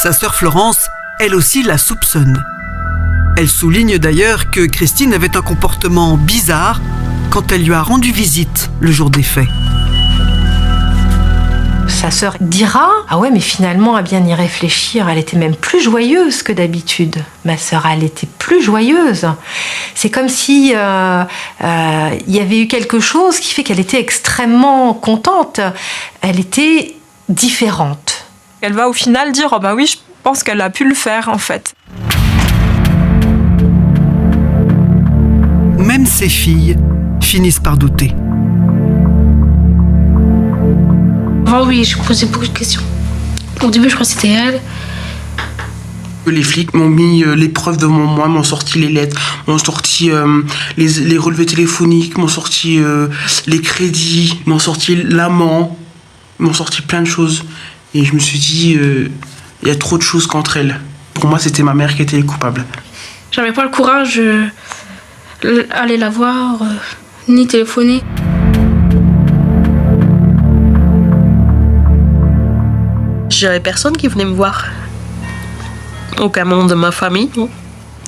Sa sœur Florence, elle aussi, la soupçonne. Elle souligne d'ailleurs que Christine avait un comportement bizarre quand elle lui a rendu visite le jour des faits. Sa sœur dira « Ah ouais, mais finalement, à bien y réfléchir, elle était même plus joyeuse que d'habitude. Ma sœur, elle était plus joyeuse. C'est comme si y avait eu quelque chose qui fait qu'elle était extrêmement contente. Elle était différente. » Elle va au final dire « Oh bah oui, je pense qu'elle a pu le faire en fait. » même ses filles finissent par douter. Avant, oui, je posais beaucoup de questions. Au début, je crois que c'était elle. Les flics m'ont mis les preuves devant moi, m'ont sorti les lettres, m'ont sorti les relevés téléphoniques, m'ont sorti les crédits, m'ont sorti l'amant, m'ont sorti plein de choses. Et je me suis dit, il y a trop de choses contre elles. Pour moi, c'était ma mère qui était coupable. J'avais pas le courage d'aller la voir, ni téléphoner. J'avais personne qui venait me voir. Aucun membre de ma famille.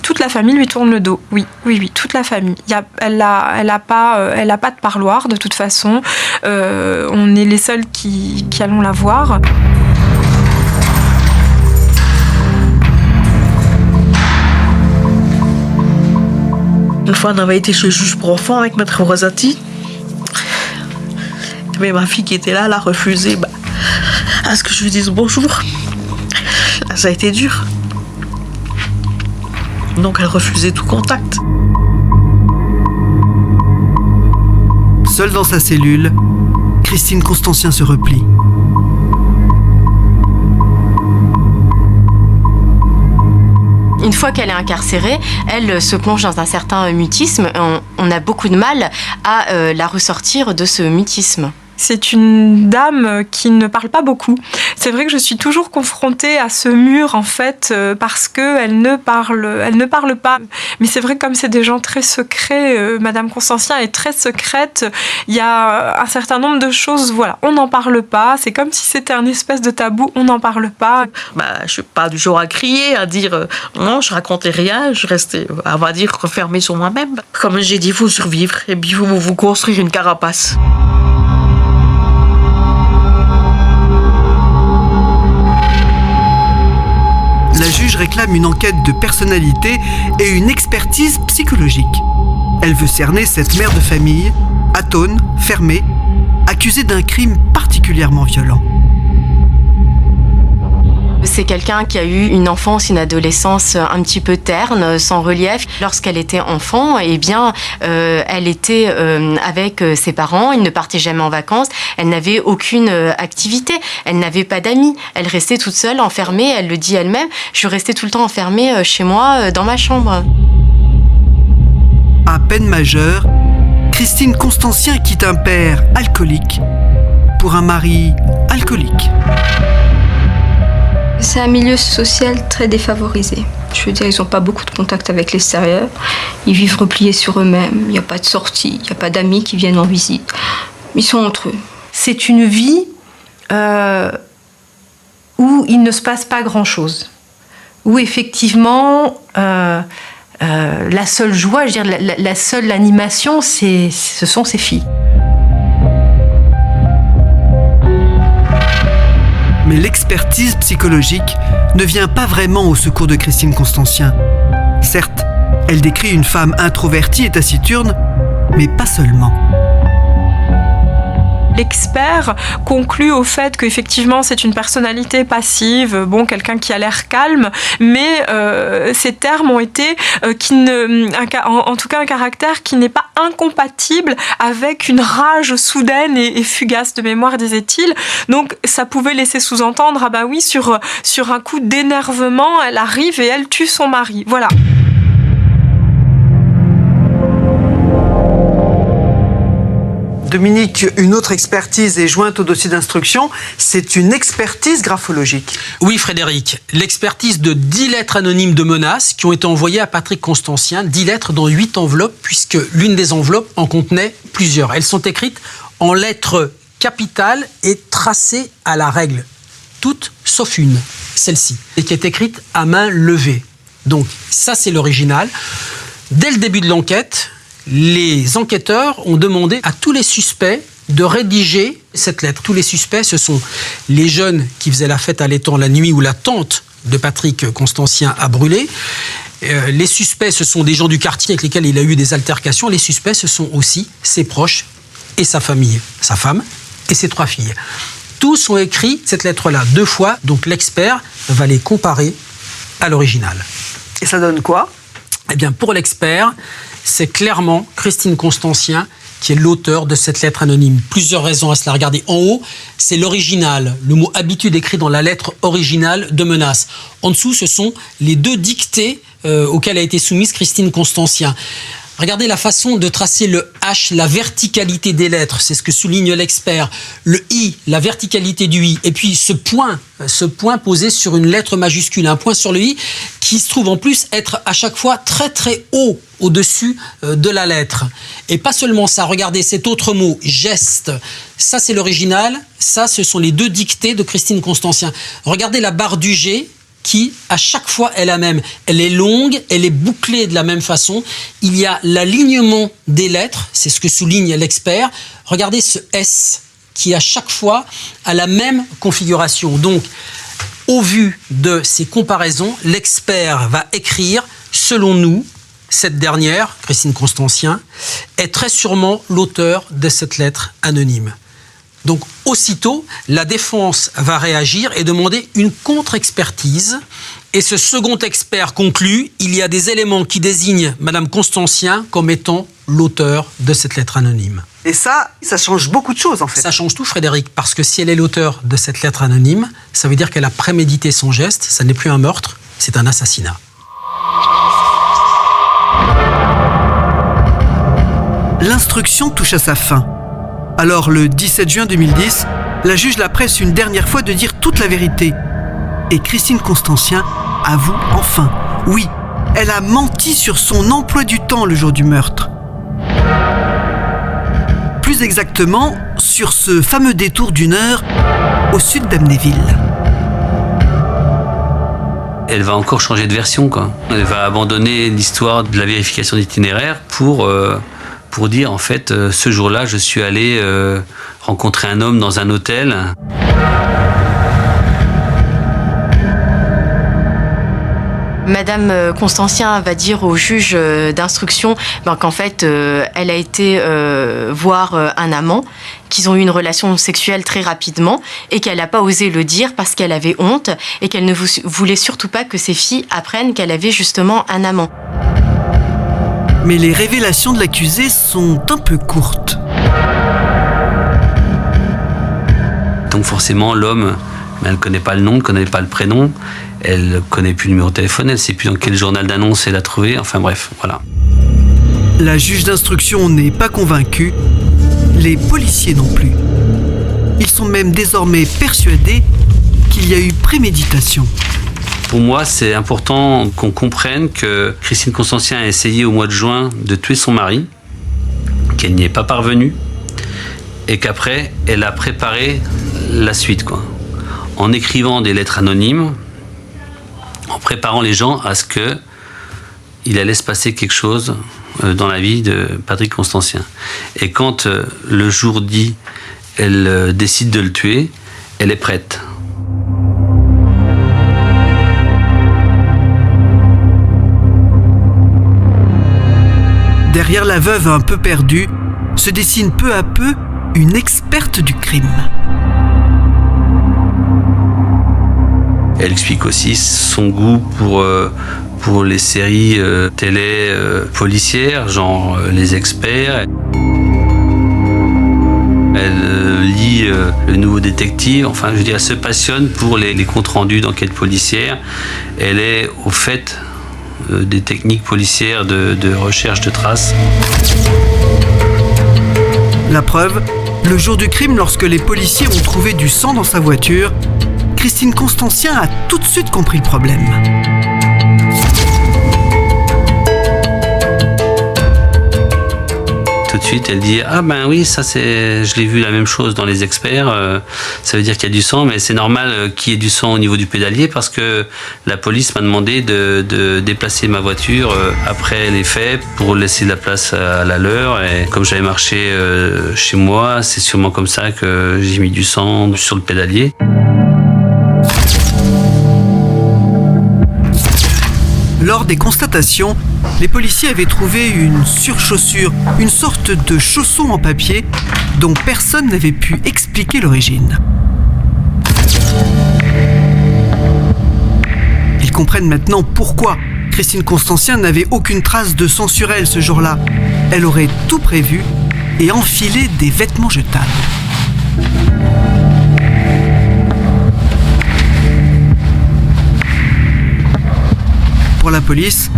Toute la famille lui tourne le dos, oui, toute la famille. Elle a pas de parloir de toute façon. On est les seuls qui allons la voir. Une fois, on avait été chez le juge pour enfants avec maître Rosati. Mais ma fille qui était là, elle a refusé à ce que je lui dise bonjour. Ça a été dur. Donc elle refusait tout contact. Seule dans sa cellule, Christine Constancien se replie. Une fois qu'elle est incarcérée, elle se plonge dans un certain mutisme. On a beaucoup de mal à la ressortir de ce mutisme. C'est une dame qui ne parle pas beaucoup. C'est vrai que je suis toujours confrontée à ce mur, en fait, parce qu'elle ne parle pas. Mais c'est vrai que comme c'est des gens très secrets, Madame Constancien est très secrète, il y a un certain nombre de choses, voilà, on n'en parle pas. C'est comme si c'était un espèce de tabou, on n'en parle pas. Je suis pas du genre à crier, à dire non, je racontais rien, je restais, on va dire, refermée sur moi-même. Comme j'ai dit, il faut survivre et puis il faut vous construire une carapace. La juge réclame une enquête de personnalité et une expertise psychologique. Elle veut cerner cette mère de famille, atone, fermée, accusée d'un crime particulièrement violent. C'est quelqu'un qui a eu une enfance, une adolescence un petit peu terne, sans relief. Lorsqu'elle était enfant, elle était avec ses parents, ils ne partaient jamais en vacances, elle n'avait aucune activité, elle n'avait pas d'amis, elle restait toute seule, enfermée, elle le dit elle-même, je suis restée tout le temps enfermée chez moi, dans ma chambre. À peine majeure, Christine Constancien quitte un père alcoolique pour un mari alcoolique. C'est un milieu social très défavorisé. Je veux dire, ils n'ont pas beaucoup de contact avec l'extérieur. Ils vivent repliés sur eux-mêmes. Il n'y a pas de sortie, il n'y a pas d'amis qui viennent en visite. Ils sont entre eux. C'est une vie où il ne se passe pas grand-chose. Où effectivement, la seule joie, je veux dire, la seule animation, ce sont ces filles. Mais l'expertise psychologique ne vient pas vraiment au secours de Christine Constancien. Certes, elle décrit une femme introvertie et taciturne, mais pas seulement. L'expert conclut au fait qu'effectivement c'est une personnalité passive, quelqu'un qui a l'air calme, mais ces termes ont été en tout cas un caractère qui n'est pas incompatible avec une rage soudaine et fugace de mémoire, disait-il. Donc ça pouvait laisser sous-entendre, sur un coup d'énervement, elle arrive et elle tue son mari. Voilà. Dominique, une autre expertise est jointe au dossier d'instruction, c'est une expertise graphologique. Oui, Frédéric, l'expertise de 10 lettres anonymes de menaces qui ont été envoyées à Patrick Constancien, 10 lettres dans 8 enveloppes, puisque l'une des enveloppes en contenait plusieurs. Elles sont écrites en lettres capitales et tracées à la règle, toutes sauf une, celle-ci, et qui est écrite à main levée. Donc ça, c'est l'original. Dès le début de l'enquête, les enquêteurs ont demandé à tous les suspects de rédiger cette lettre. Tous les suspects, ce sont les jeunes qui faisaient la fête à l'étang la nuit où la tante de Patrick Constancien a brûlé. Les suspects, ce sont des gens du quartier avec lesquels il a eu des altercations. Les suspects, ce sont aussi ses proches et sa famille, sa femme et ses 3 filles. Tous ont écrit cette lettre-là 2 fois, donc l'expert va les comparer à l'original. Et ça donne quoi ? Eh bien, pour l'expert, c'est clairement Christine Constancien qui est l'auteur de cette lettre anonyme. Plusieurs raisons à cela. Regardez, en haut, c'est l'original, le mot habitude écrit dans la lettre originale de menace. En dessous, ce sont les 2 dictées auxquelles a été soumise Christine Constancien. Regardez la façon de tracer le H, la verticalité des lettres, c'est ce que souligne l'expert. Le I, la verticalité du I. Et puis ce point posé sur une lettre majuscule, un point sur le I, qui se trouve en plus être à chaque fois très très haut au-dessus de la lettre. Et pas seulement ça, regardez cet autre mot, geste. Ça c'est l'original, ça ce sont les 2 dictées de Christine Constancien. Regardez la barre du G, qui, à chaque fois, est la même. Elle est longue, elle est bouclée de la même façon. Il y a l'alignement des lettres, c'est ce que souligne l'expert. Regardez ce S, qui, à chaque fois, a la même configuration. Donc, au vu de ces comparaisons, l'expert va écrire, selon nous, cette dernière, Christine Constancien, est très sûrement l'auteur de cette lettre anonyme. Donc, aussitôt, la défense va réagir et demander une contre-expertise. Et ce second expert conclut, il y a des éléments qui désignent Madame Constancien comme étant l'auteur de cette lettre anonyme. Et ça change beaucoup de choses en fait. Ça change tout, Frédéric, parce que si elle est l'auteur de cette lettre anonyme, ça veut dire qu'elle a prémédité son geste, ça n'est plus un meurtre, c'est un assassinat. L'instruction touche à sa fin. Alors, le 17 juin 2010, la juge la presse une dernière fois de dire toute la vérité. Et Christine Constancien avoue enfin. Oui, elle a menti sur son emploi du temps le jour du meurtre. Plus exactement, sur ce fameux détour d'1 heure au sud d'Amnéville. Elle va encore changer de version, quoi. Elle va abandonner l'histoire de la vérification d'itinéraire pour dire, en fait, ce jour-là, je suis allé rencontrer un homme dans un hôtel. Madame Constancien va dire au juge d'instruction qu'en fait, elle a été voir un amant, qu'ils ont eu une relation sexuelle très rapidement et qu'elle n'a pas osé le dire parce qu'elle avait honte et qu'elle ne voulait surtout pas que ses filles apprennent qu'elle avait justement un amant. Mais les révélations de l'accusé sont un peu courtes. Donc forcément, l'homme, elle ne connaît pas le nom, elle ne connaît pas le prénom, elle ne connaît plus le numéro de téléphone, elle ne sait plus dans quel journal d'annonce elle a trouvé, enfin bref, voilà. La juge d'instruction n'est pas convaincue, les policiers non plus. Ils sont même désormais persuadés qu'il y a eu préméditation. Pour moi, c'est important qu'on comprenne que Christine Constancien a essayé au mois de juin de tuer son mari, qu'elle n'y est pas parvenue, et qu'après, elle a préparé la suite, quoi. En écrivant des lettres anonymes, en préparant les gens à ce qu'il allait se passer quelque chose dans la vie de Patrick Constancien. Et quand le jour dit, elle décide de le tuer, elle est prête. Derrière la veuve un peu perdue, se dessine peu à peu une experte du crime. Elle explique aussi son goût pour les séries télé policières, genre Les Experts. Elle lit Le Nouveau Détective, enfin je veux dire, elle se passionne pour les comptes rendus d'enquêtes policières. Elle est au fait des techniques policières de recherche de traces. La preuve, le jour du crime, lorsque les policiers ont trouvé du sang dans sa voiture, Christine Constancien a tout de suite compris le problème. Tout de suite, elle dit « Ah ben oui, ça c'est, je l'ai vu la même chose dans Les Experts, ça veut dire qu'il y a du sang, mais c'est normal qu'il y ait du sang au niveau du pédalier parce que la police m'a demandé de déplacer ma voiture après les faits pour laisser de la place à la leur, et comme j'avais marché chez moi, c'est sûrement comme ça que j'ai mis du sang sur le pédalier. » Lors des constatations, les policiers avaient trouvé une surchaussure, une sorte de chausson en papier dont personne n'avait pu expliquer l'origine. Ils comprennent maintenant pourquoi Christine Constancien n'avait aucune trace de sang sur elle ce jour-là. Elle aurait tout prévu et enfilé des vêtements jetables. Pour la police,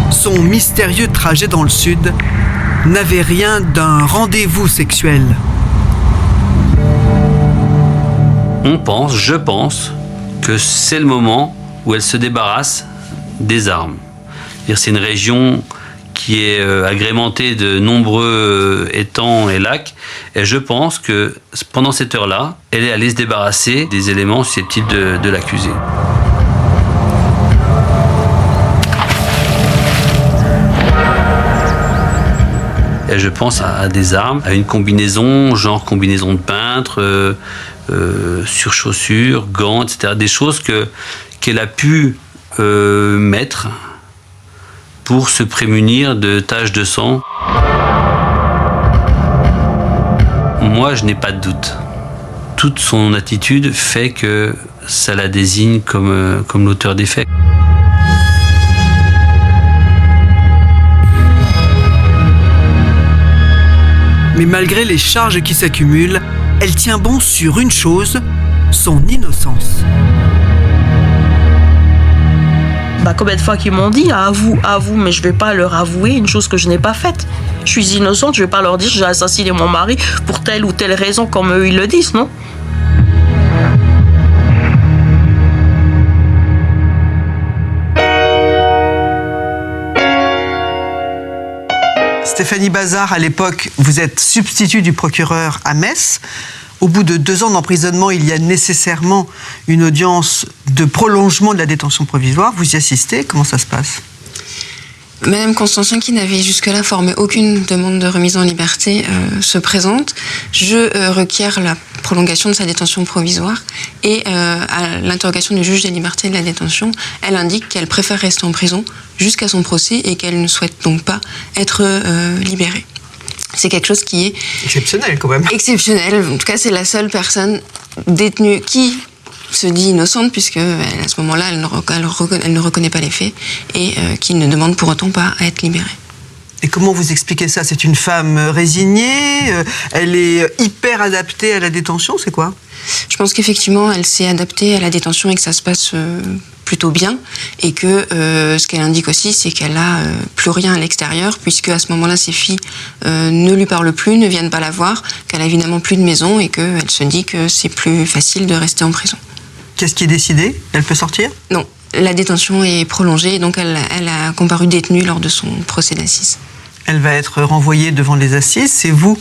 son mystérieux trajet dans le sud n'avait rien d'un rendez-vous sexuel. Je pense que c'est le moment où elle se débarrasse des armes. C'est une région qui est agrémentée de nombreux étangs et lacs, et je pense que pendant cette heure-là, elle est allée se débarrasser des éléments susceptibles de l'accusé. Et je pense à des armes, à une combinaison, genre combinaison de peintre, surchaussures, gants, etc. Des choses qu'elle a pu mettre pour se prémunir de taches de sang. Moi, je n'ai pas de doute. Toute son attitude fait que ça la désigne comme l'auteur des faits. Mais malgré les charges qui s'accumulent, elle tient bon sur une chose, son innocence. Combien de fois qu'ils m'ont dit avoue, mais je vais pas leur avouer une chose que je n'ai pas faite. Je suis innocente, je vais pas leur dire j'ai assassiné mon mari pour telle ou telle raison comme eux ils le disent, non? Stéphanie Bazard, à l'époque, vous êtes substitut du procureur à Metz. Au bout de 2 ans d'emprisonnement, il y a nécessairement une audience de prolongement de la détention provisoire. Vous y assistez? Comment ça se passe? Madame Constancien, qui n'avait jusque-là formé aucune demande de remise en liberté, se présente. Je requiers la prolongation de sa détention provisoire et à l'interrogation du juge des libertés de la détention, elle indique qu'elle préfère rester en prison jusqu'à son procès et qu'elle ne souhaite donc pas être libérée. C'est quelque chose qui est... exceptionnel quand même. Exceptionnel. En tout cas, c'est la seule personne détenue qui se dit innocente, puisque à ce moment-là, elle ne reconnaît pas les faits et qui ne demande pour autant pas à être libérée. Et comment vous expliquez ça? C'est une femme résignée, elle est hyper adaptée à la détention, c'est quoi? Je pense qu'effectivement, elle s'est adaptée à la détention et que ça se passe plutôt bien. Et que ce qu'elle indique aussi, c'est qu'elle n'a plus rien à l'extérieur, puisque à ce moment-là, ses filles ne lui parlent plus, ne viennent pas la voir, qu'elle a évidemment plus de maison et qu'elle se dit que c'est plus facile de rester en prison. Qu'est-ce qui est décidé? Elle peut sortir? Non, la détention est prolongée et donc elle a comparu détenue lors de son procès d'assises. Elle va être renvoyée devant les assises. C'est vous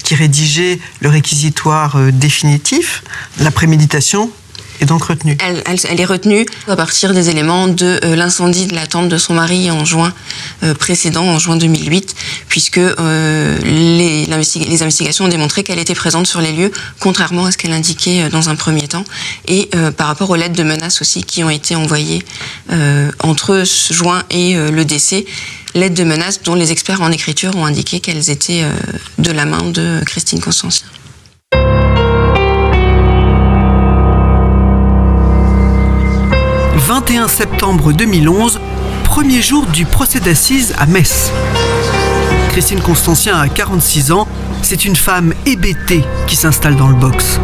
qui rédigez le réquisitoire définitif. La préméditation est donc retenue. Elle est retenue à partir des éléments de l'incendie de la tente de son mari en juin précédent, en juin 2008, puisque les investigations ont démontré qu'elle était présente sur les lieux, contrairement à ce qu'elle indiquait dans un premier temps, et par rapport aux lettres de menaces aussi qui ont été envoyées entre juin et le décès. Lettres de menaces dont les experts en écriture ont indiqué qu'elles étaient de la main de Christine Constancien. « 21 septembre 2011, premier jour du procès d'assises à Metz. Christine Constancien a 46 ans, c'est une femme hébétée qui s'installe dans le box.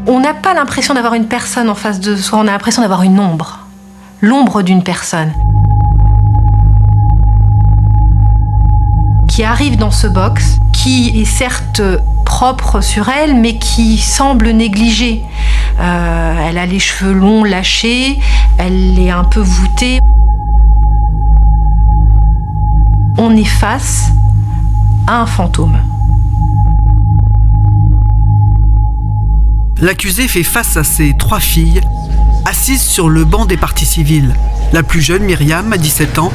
On n'a pas l'impression d'avoir une personne en face de soi, on a l'impression d'avoir une ombre. L'ombre d'une personne. Qui arrive dans ce box, qui est certes propre sur elle, mais qui semble négligée. Elle a les cheveux longs, lâchés, elle est un peu voûtée. On est face à un fantôme. L'accusé fait face à ses 3 filles, assises sur le banc des parties civiles. La plus jeune, Myriam, a 17 ans,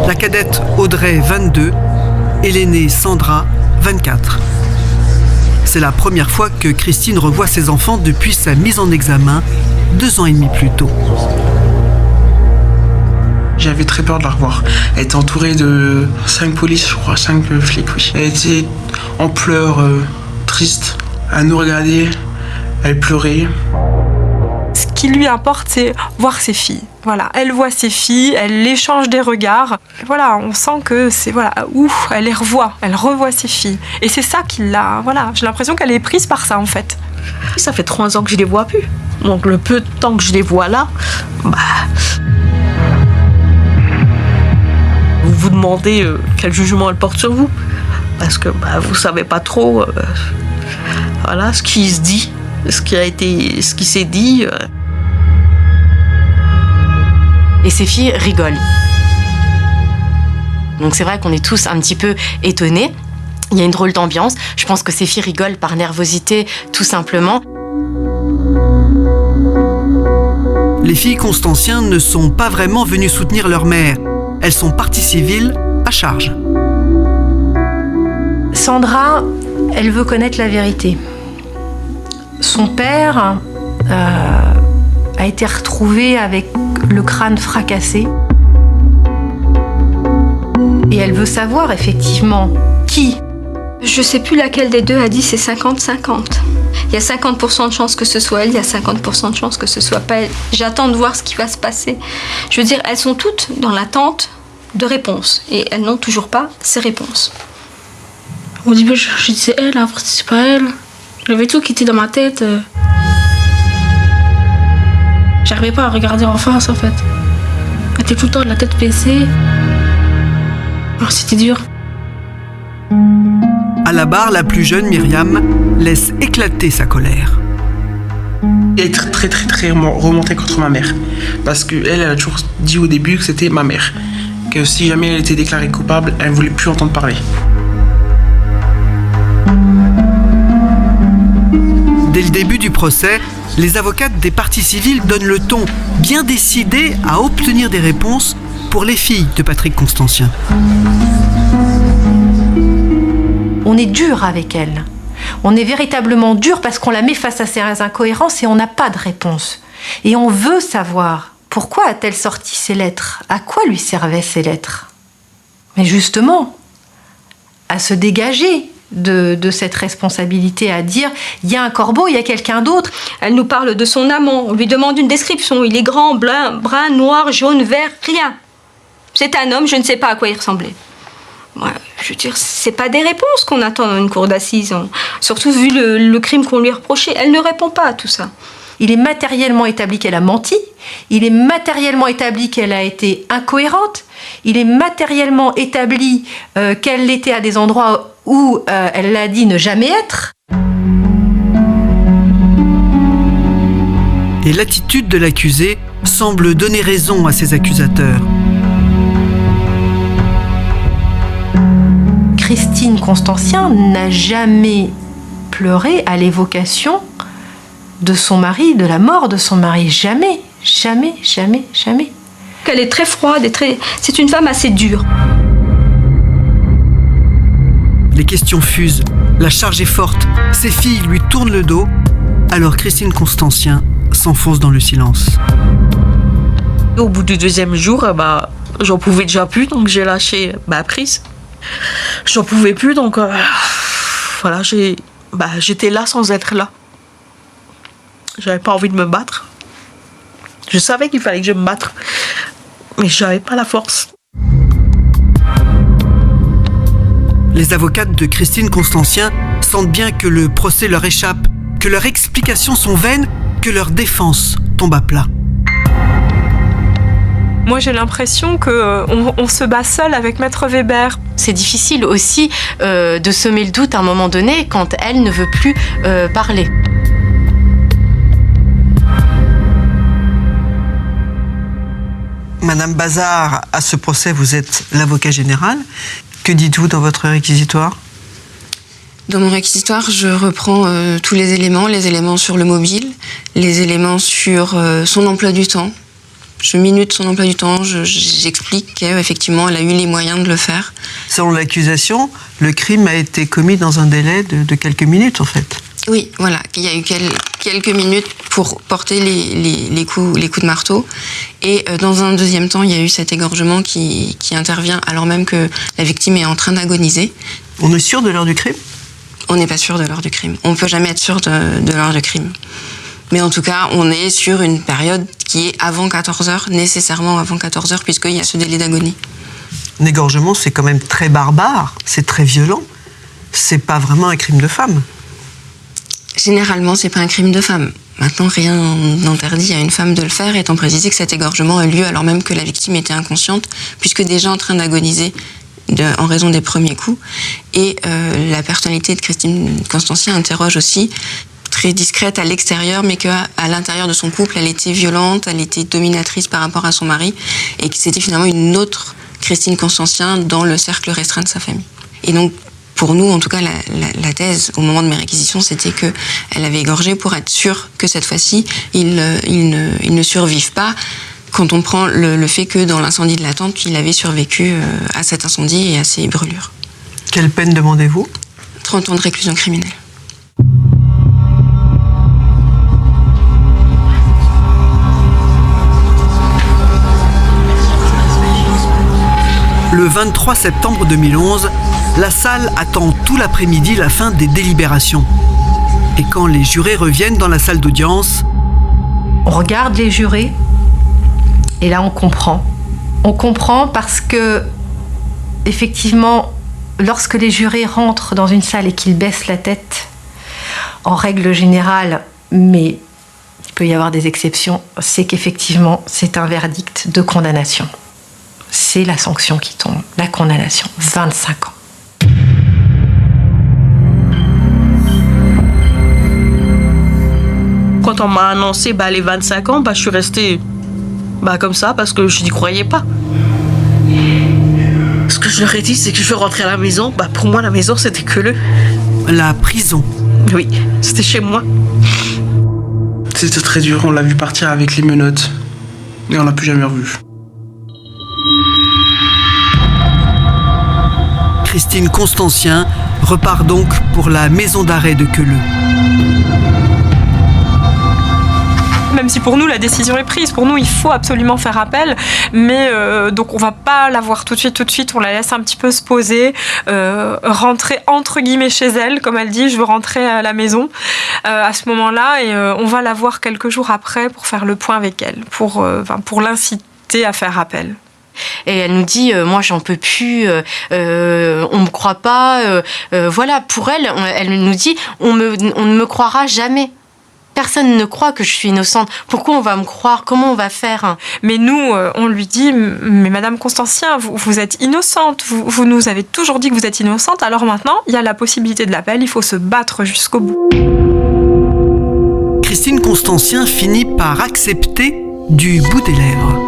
la cadette Audrey, 22, et l'aînée Sandra, 24. C'est la première fois que Christine revoit ses enfants depuis sa mise en examen 2 ans et demi plus tôt. J'avais très peur de la revoir. Elle était entourée de 5 polices, je crois, 5 flics, oui. Elle était en pleurs, triste, à nous regarder. Elle pleurait. Ce qui lui importe, c'est voir ses filles. Voilà, elle voit ses filles, elle échange des regards. Voilà, on sent que c'est elle les revoit, elle revoit ses filles. Et c'est ça qui l'a. Voilà, j'ai l'impression qu'elle est prise par ça en fait. Ça fait 3 ans que je les vois plus. Donc le peu de temps que je les vois là, vous vous demandez quel jugement elle porte sur vous, parce que vous savez pas trop, ce qui se dit, ce qui s'est dit. Et ces filles rigolent. Donc c'est vrai qu'on est tous un petit peu étonnés. Il y a une drôle d'ambiance. Je pense que ces filles rigolent par nervosité, tout simplement. Les filles Constantien ne sont pas vraiment venues soutenir leur mère. Elles sont parties civiles à charge. Sandra, elle veut connaître la vérité. Son père a été retrouvé avec le crâne fracassé. Et elle veut savoir effectivement qui. Je sais plus laquelle des deux a dit c'est 50-50. Il y a 50% de chances que ce soit elle, il y a 50% de chances que ce soit pas elle. J'attends de voir ce qui va se passer. Je veux dire, elles sont toutes dans l'attente de réponses. Et elles n'ont toujours pas ces réponses. Au début, je disais elle, après c'est pas elle. J'avais tout qui était dans ma tête. J'arrivais pas à regarder en face en fait. Elle était tout le temps de la tête baissée. Alors, c'était dur. À la barre, la plus jeune, Myriam, laisse éclater sa colère. Elle est très, très, très, très remontée contre ma mère. Parce qu'elle a toujours dit au début que c'était ma mère. Que si jamais elle était déclarée coupable, elle ne voulait plus entendre parler. Dès le début du procès, les avocates des parties civiles donnent le ton, bien décidées à obtenir des réponses pour les filles de Patrick Constantien. On est dur avec elle. On est véritablement dur parce qu'on la met face à ses incohérences et on n'a pas de réponse. Et on veut savoir pourquoi a-t-elle sorti ces lettres ? À quoi lui servaient ces lettres ? Mais justement, à se dégager de cette responsabilité, à dire il y a un corbeau, il y a quelqu'un d'autre. Elle nous parle de son amant, on lui demande une description. Il est grand, brun, noir, jaune, vert, rien. C'est un homme, je ne sais pas à quoi il ressemblait. Ouais, je veux dire, c'est pas des réponses qu'on attend dans une cour d'assises. Surtout vu le crime qu'on lui reprochait. Elle ne répond pas à tout ça. Il est matériellement établi qu'elle a menti. Il est matériellement établi qu'elle a été incohérente. Il est matériellement établi qu'elle l'était à des endroits où elle l'a dit ne jamais être. Et l'attitude de l'accusé semble donner raison à ses accusateurs. Christine Constantien n'a jamais pleuré à l'évocation de son mari, de la mort de son mari. Jamais, jamais, jamais, jamais. Elle est très froide et c'est une femme assez dure. Les questions fusent, la charge est forte, ses filles lui tournent le dos, alors Christine Constantien s'enfonce dans le silence. Au bout du 2e jour, j'en pouvais déjà plus, donc j'ai lâché ma prise. J'en pouvais plus, donc voilà, j'étais là sans être là. J'avais pas envie de me battre. Je savais qu'il fallait que je me batte, mais j'avais pas la force. Les avocates de Christine Constantien sentent bien que le procès leur échappe, que leurs explications sont vaines, que leur défense tombe à plat. Moi, j'ai l'impression qu'on se bat seul avec Maître Weber. C'est difficile aussi de semer le doute à un moment donné quand elle ne veut plus parler. Madame Bazard, à ce procès, vous êtes l'avocat général. Que dites-vous dans votre réquisitoire ? Dans mon réquisitoire, je reprends tous les éléments sur le mobile, les éléments sur son emploi du temps. Je minute son emploi du temps, j'explique qu'effectivement, elle a eu les moyens de le faire. Selon l'accusation, le crime a été commis dans un délai de quelques minutes, en fait. Oui, voilà. Il y a eu quelques minutes pour porter les coups de marteau. Et dans un deuxième temps, il y a eu cet égorgement qui intervient alors même que la victime est en train d'agoniser. On est sûr de l'heure du crime ? On n'est pas sûr de l'heure du crime. On ne peut jamais être sûr de l'heure du crime. Mais en tout cas, on est sur une période qui est avant 14h, nécessairement avant 14h, puisqu'il y a ce délai d'agonie. Un égorgement, c'est quand même très barbare, c'est très violent. C'est pas vraiment un crime de femme. Généralement, c'est pas un crime de femme. Maintenant, rien n'interdit à une femme de le faire, étant précisé que cet égorgement a lieu alors même que la victime était inconsciente, puisque déjà en train d'agoniser en raison des premiers coups. Et la personnalité de Christine Constancien interroge aussi, très discrète à l'extérieur, mais qu'à l'intérieur de son couple, elle était violente, elle était dominatrice par rapport à son mari, et que c'était finalement une autre Christine Constancien dans le cercle restreint de sa famille. Et donc, pour nous, en tout cas, la thèse, au moment de mes réquisitions, c'était qu'elle avait égorgé pour être sûre que cette fois-ci, il ne survive pas, quand on prend le fait que dans l'incendie de la tente, il avait survécu à cet incendie et à ces brûlures. Quelle peine demandez-vous ? 30 ans de réclusion criminelle. Le 23 septembre 2011, la salle attend tout l'après-midi la fin des délibérations. Et quand les jurés reviennent dans la salle d'audience... On regarde les jurés, et là on comprend. On comprend parce que, effectivement, lorsque les jurés rentrent dans une salle et qu'ils baissent la tête, en règle générale, mais il peut y avoir des exceptions, c'est qu'effectivement, c'est un verdict de condamnation. C'est la sanction qui tombe, la condamnation, 25 ans. Quand on m'a annoncé les 25 ans, je suis restée comme ça parce que je n'y croyais pas. Ce que je leur ai dit, c'est que je veux rentrer à la maison. Pour moi, la maison, c'était que la prison. Oui, c'était chez moi. C'était très dur, on l'a vu partir avec les menottes et on l'a plus jamais revu. Christine Constancien repart donc pour la maison d'arrêt de Queuleux. Même si pour nous la décision est prise, pour nous il faut absolument faire appel, mais donc on va pas la voir tout de suite, on la laisse un petit peu se poser, rentrer entre guillemets chez elle, comme elle dit, je veux rentrer à la maison à ce moment-là, et on va la voir quelques jours après pour faire le point avec elle, pour l'inciter à faire appel. Et elle nous dit, moi j'en peux plus, on me croit pas, voilà, pour elle, elle nous dit, on ne me croira jamais. Personne ne croit que je suis innocente. Pourquoi on va me croire ? Comment on va faire ? Mais nous, on lui dit, mais Madame Constancien, vous êtes innocente. Vous nous avez toujours dit que vous êtes innocente. Alors maintenant, il y a la possibilité de l'appel. Il faut se battre jusqu'au bout. Christine Constancien finit par accepter du bout des lèvres.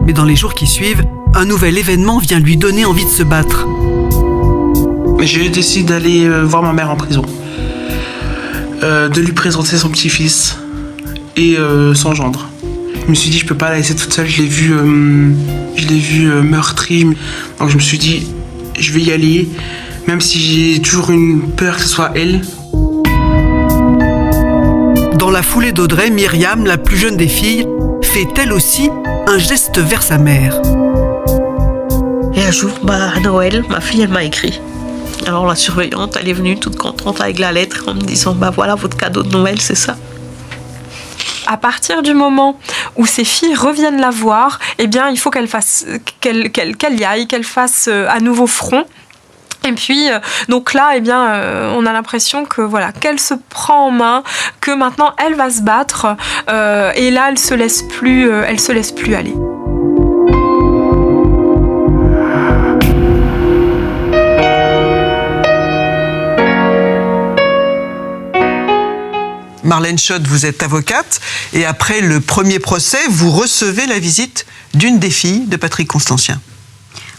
Mais dans les jours qui suivent, un nouvel événement vient lui donner envie de se battre. J'ai décidé d'aller voir ma mère en prison. De lui présenter son petit-fils et son gendre. Je me suis dit, je peux pas la laisser toute seule, je l'ai vu meurtri. Donc je me suis dit, je vais y aller, même si j'ai toujours une peur que ce soit elle. Dans la foulée d'Audrey, Myriam, la plus jeune des filles, fait elle aussi un geste vers sa mère. Et un jour, à Noël, ma fille, elle m'a écrit. Alors la surveillante, elle est venue toute contente avec la lettre en me disant voilà votre cadeau de Noël, c'est ça. À partir du moment où ces filles reviennent la voir, eh bien il faut qu'elle y aille, qu'elle fasse à nouveau front. Et puis donc là, eh bien on a l'impression que qu'elle se prend en main, que maintenant elle va se battre, et là elle se laisse plus aller. Marlène Schott, vous êtes avocate et après le premier procès, vous recevez la visite d'une des filles de Patrick Constancien.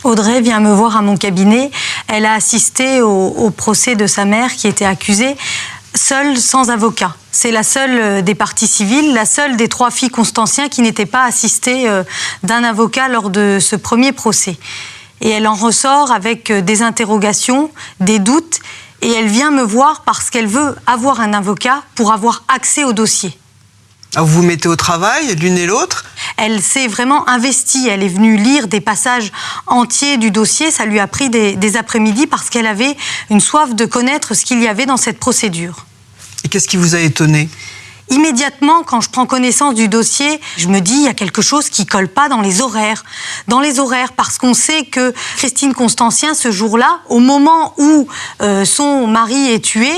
Audrey vient me voir à mon cabinet. Elle a assisté au procès de sa mère qui était accusée, seule, sans avocat. C'est la seule des parties civiles, la seule des 3 filles Constancien qui n'était pas assistée d'un avocat lors de ce premier procès. Et elle en ressort avec des interrogations, des doutes. Et elle vient me voir parce qu'elle veut avoir un avocat pour avoir accès au dossier. Vous vous mettez au travail, l'une et l'autre ? Elle s'est vraiment investie. Elle est venue lire des passages entiers du dossier. Ça lui a pris des après-midi parce qu'elle avait une soif de connaître ce qu'il y avait dans cette procédure. Et qu'est-ce qui vous a étonné ? Immédiatement, quand je prends connaissance du dossier, je me dis, il y a quelque chose qui colle pas dans les horaires. Dans les horaires, parce qu'on sait que Christine Constancien, ce jour-là, au moment où son mari est tué,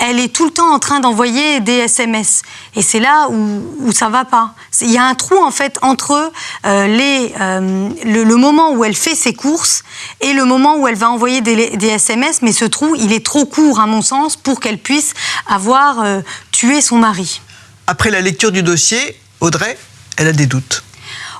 elle est tout le temps en train d'envoyer des SMS. Et c'est là où ça va pas. Il y a un trou, en fait, entre le moment où elle fait ses courses et le moment où elle va envoyer des SMS, mais ce trou, il est trop court, à mon sens, pour qu'elle puisse avoir tué son mari. Après la lecture du dossier, Audrey, elle a des doutes.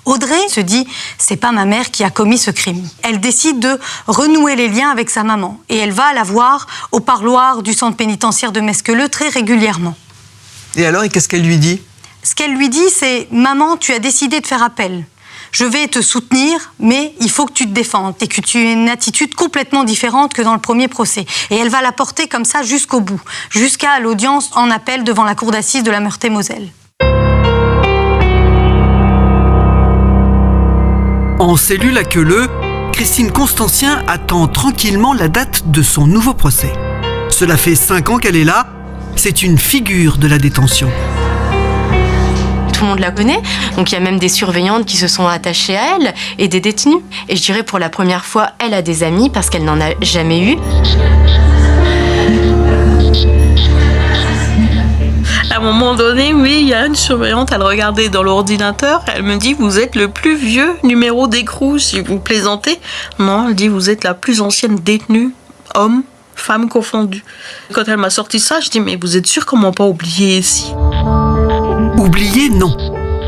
Audrey se dit, c'est pas ma mère qui a commis ce crime. Elle décide de renouer les liens avec sa maman et elle va la voir au parloir du centre pénitentiaire de Mesqueleu très régulièrement. Et alors, qu'est-ce qu'elle lui dit ? Ce qu'elle lui dit, c'est « Maman, tu as décidé de faire appel. Je vais te soutenir, mais il faut que tu te défendes et que tu aies une attitude complètement différente que dans le premier procès. » Et elle va la porter comme ça jusqu'au bout, jusqu'à l'audience en appel devant la cour d'assises de la Meurthe-et-Moselle. En cellule à Queuleux, Christine Constancien attend tranquillement la date de son nouveau procès. Cela fait 5 ans qu'elle est là. C'est une figure de la détention. Tout le monde la connaît, donc il y a même des surveillantes qui se sont attachées à elle et des détenus. Et je dirais pour la première fois, elle a des amis parce qu'elle n'en a jamais eu. À un moment donné, oui, il y a une surveillante, elle regardait dans l'ordinateur, elle me dit « Vous êtes le plus vieux numéro d'écrou, si vous plaisantez ». Non, elle dit « Vous êtes la plus ancienne détenue, homme, femme confondue ». Quand elle m'a sorti ça, je dis « Mais vous êtes sûr qu'on m'a pas oublié ici ?» Oublié, non.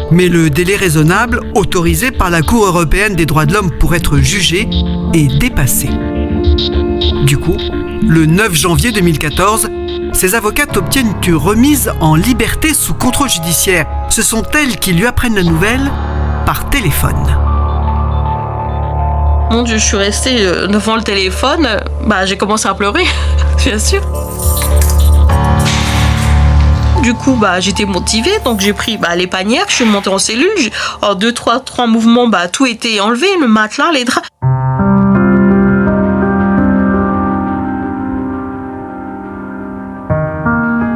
Mais le délai raisonnable, autorisé par la Cour européenne des droits de l'homme pour être jugé, est dépassé. Du coup, le 9 janvier 2014, ses avocates obtiennent une remise en liberté sous contrôle judiciaire. Ce sont elles qui lui apprennent la nouvelle par téléphone. Mon Dieu, je suis restée devant le téléphone, j'ai commencé à pleurer, bien sûr. Du coup, j'étais motivée, donc j'ai pris les panières, je suis montée en cellule. En 2-3 mouvements, tout était enlevé, le matelas, les draps.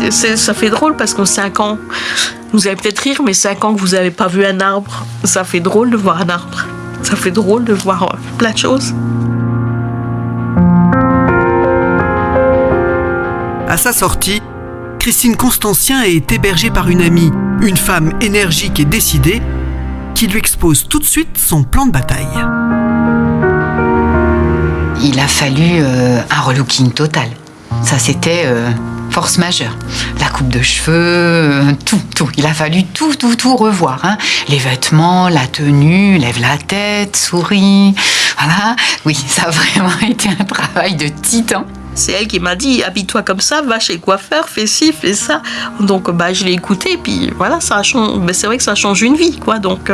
Ça fait drôle parce qu'en 5 ans, vous allez peut-être rire, mais 5 ans que vous n'avez pas vu un arbre, ça fait drôle de voir un arbre. Ça fait drôle de voir plein de choses. À sa sortie, Christine Constancien est hébergée par une amie, une femme énergique et décidée, qui lui expose tout de suite son plan de bataille. Il a fallu un relooking total. Ça, c'était force majeure. La coupe de cheveux, tout. Il a fallu tout revoir. Hein. Les vêtements, la tenue, lève la tête, souris. Voilà. Oui, ça a vraiment été un travail de titan. C'est elle qui m'a dit, habille-toi comme ça, va chez le coiffeur, fais ci, fais ça. Donc, je l'ai écouté, et puis voilà, ça change. C'est vrai que ça change une vie, quoi. Donc.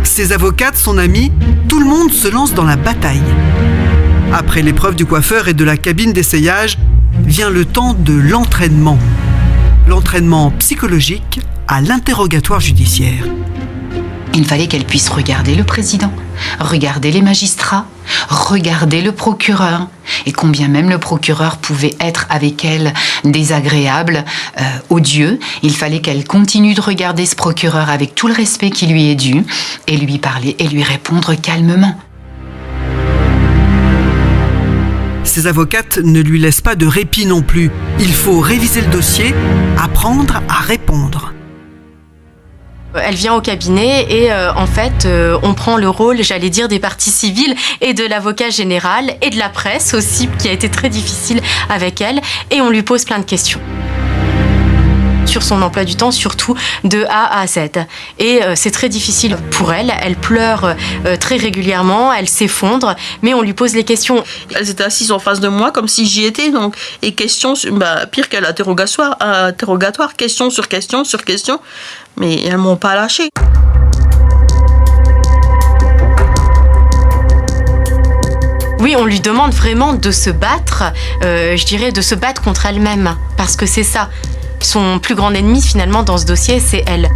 Ses avocates, son amie, tout le monde se lance dans la bataille. Après l'épreuve du coiffeur et de la cabine d'essayage, vient le temps de l'entraînement. L'entraînement psychologique à l'interrogatoire judiciaire. Il fallait qu'elle puisse regarder le président, regarder les magistrats, regarder le procureur. Et combien même le procureur pouvait être avec elle désagréable, odieux, il fallait qu'elle continue de regarder ce procureur avec tout le respect qui lui est dû et lui parler et lui répondre calmement. Ses avocates ne lui laissent pas de répit non plus. Il faut réviser le dossier, apprendre à répondre. Elle vient au cabinet et en fait, on prend le rôle, j'allais dire, des parties civiles et de l'avocat général et de la presse aussi, qui a été très difficile avec elle, et on lui pose plein de questions. Sur son emploi du temps, surtout de A à Z. Et c'est très difficile pour elle. Elle pleure très régulièrement, elle s'effondre, mais on lui pose les questions. Elles étaient assises en face de moi, comme si j'y étais, donc. Et questions, pire qu'à l'interrogatoire, question sur question sur question. Mais elles m'ont pas lâchée. Oui, on lui demande vraiment de se battre, je dirais de se battre contre elle-même, parce que c'est ça. Son plus grand ennemi, finalement, dans ce dossier, c'est elle.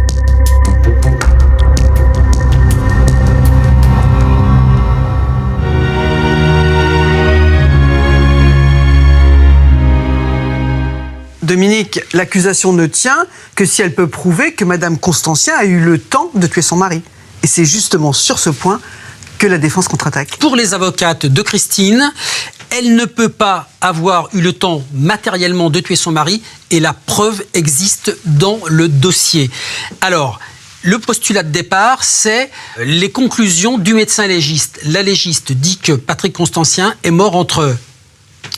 Dominique, l'accusation ne tient que si elle peut prouver que Madame Constancien a eu le temps de tuer son mari. Et c'est justement sur ce point que la défense contre-attaque. Pour les avocates de Christine, elle ne peut pas avoir eu le temps matériellement de tuer son mari et la preuve existe dans le dossier. Alors, le postulat de départ, c'est les conclusions du médecin légiste. La légiste dit que Patrick Constancien est mort entre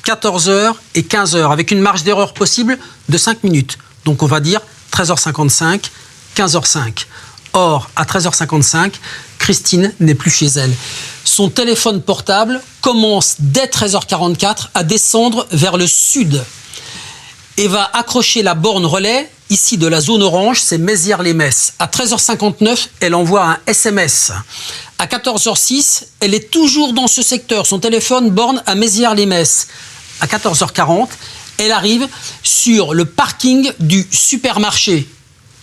14h et 15h, avec une marge d'erreur possible de 5 minutes. Donc on va dire 13h55, 15h05. Or, à 13h55, Christine n'est plus chez elle. Son téléphone portable commence dès 13h44 à descendre vers le sud et va accrocher la borne relais, ici de la zone orange, c'est Mézières-les-Messes. À 13h59, elle envoie un SMS. À 14h06, elle est toujours dans ce secteur. Son téléphone borne à Mézières-les-Messes. À 14h40, elle arrive sur le parking du supermarché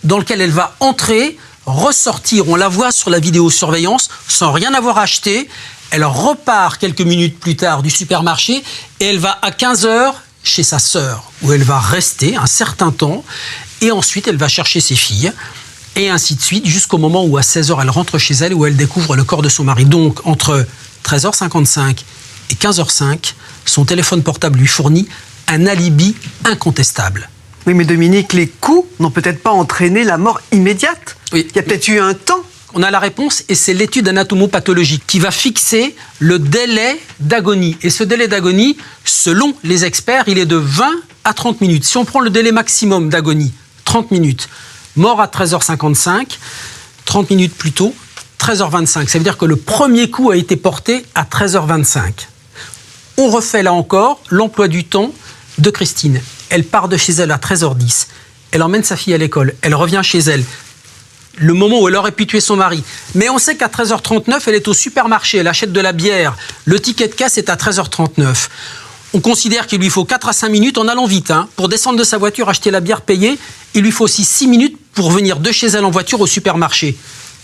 dans lequel elle va entrer, ressortir. On la voit sur la vidéosurveillance sans rien avoir acheté. Elle repart quelques minutes plus tard du supermarché et elle va à 15h chez sa sœur, où elle va rester un certain temps, et ensuite elle va chercher ses filles, et ainsi de suite, jusqu'au moment où à 16h elle rentre chez elle, où elle découvre le corps de son mari. Donc entre 13h55 et 15h05, son téléphone portable lui fournit un alibi incontestable. Oui, mais Dominique, les coups n'ont peut-être pas entraîné la mort immédiate. Oui. Il y a peut-être eu un temps. On a la réponse et c'est l'étude anatomopathologique qui va fixer le délai d'agonie. Et ce délai d'agonie, selon les experts, il est de 20 à 30 minutes. Si on prend le délai maximum d'agonie, 30 minutes, mort à 13h55, 30 minutes plus tôt, 13h25. Ça veut dire que le premier coup a été porté à 13h25. On refait là encore l'emploi du temps de Christine. Elle part de chez elle à 13h10. Elle emmène sa fille à l'école. Elle revient chez elle. Le moment où elle aurait pu tuer son mari. Mais on sait qu'à 13h39, elle est au supermarché, elle achète de la bière. Le ticket de caisse est à 13h39. On considère qu'il lui faut 4 à 5 minutes en allant vite. Pour descendre de sa voiture, acheter la bière, payer. Il lui faut aussi 6 minutes pour venir de chez elle en voiture au supermarché.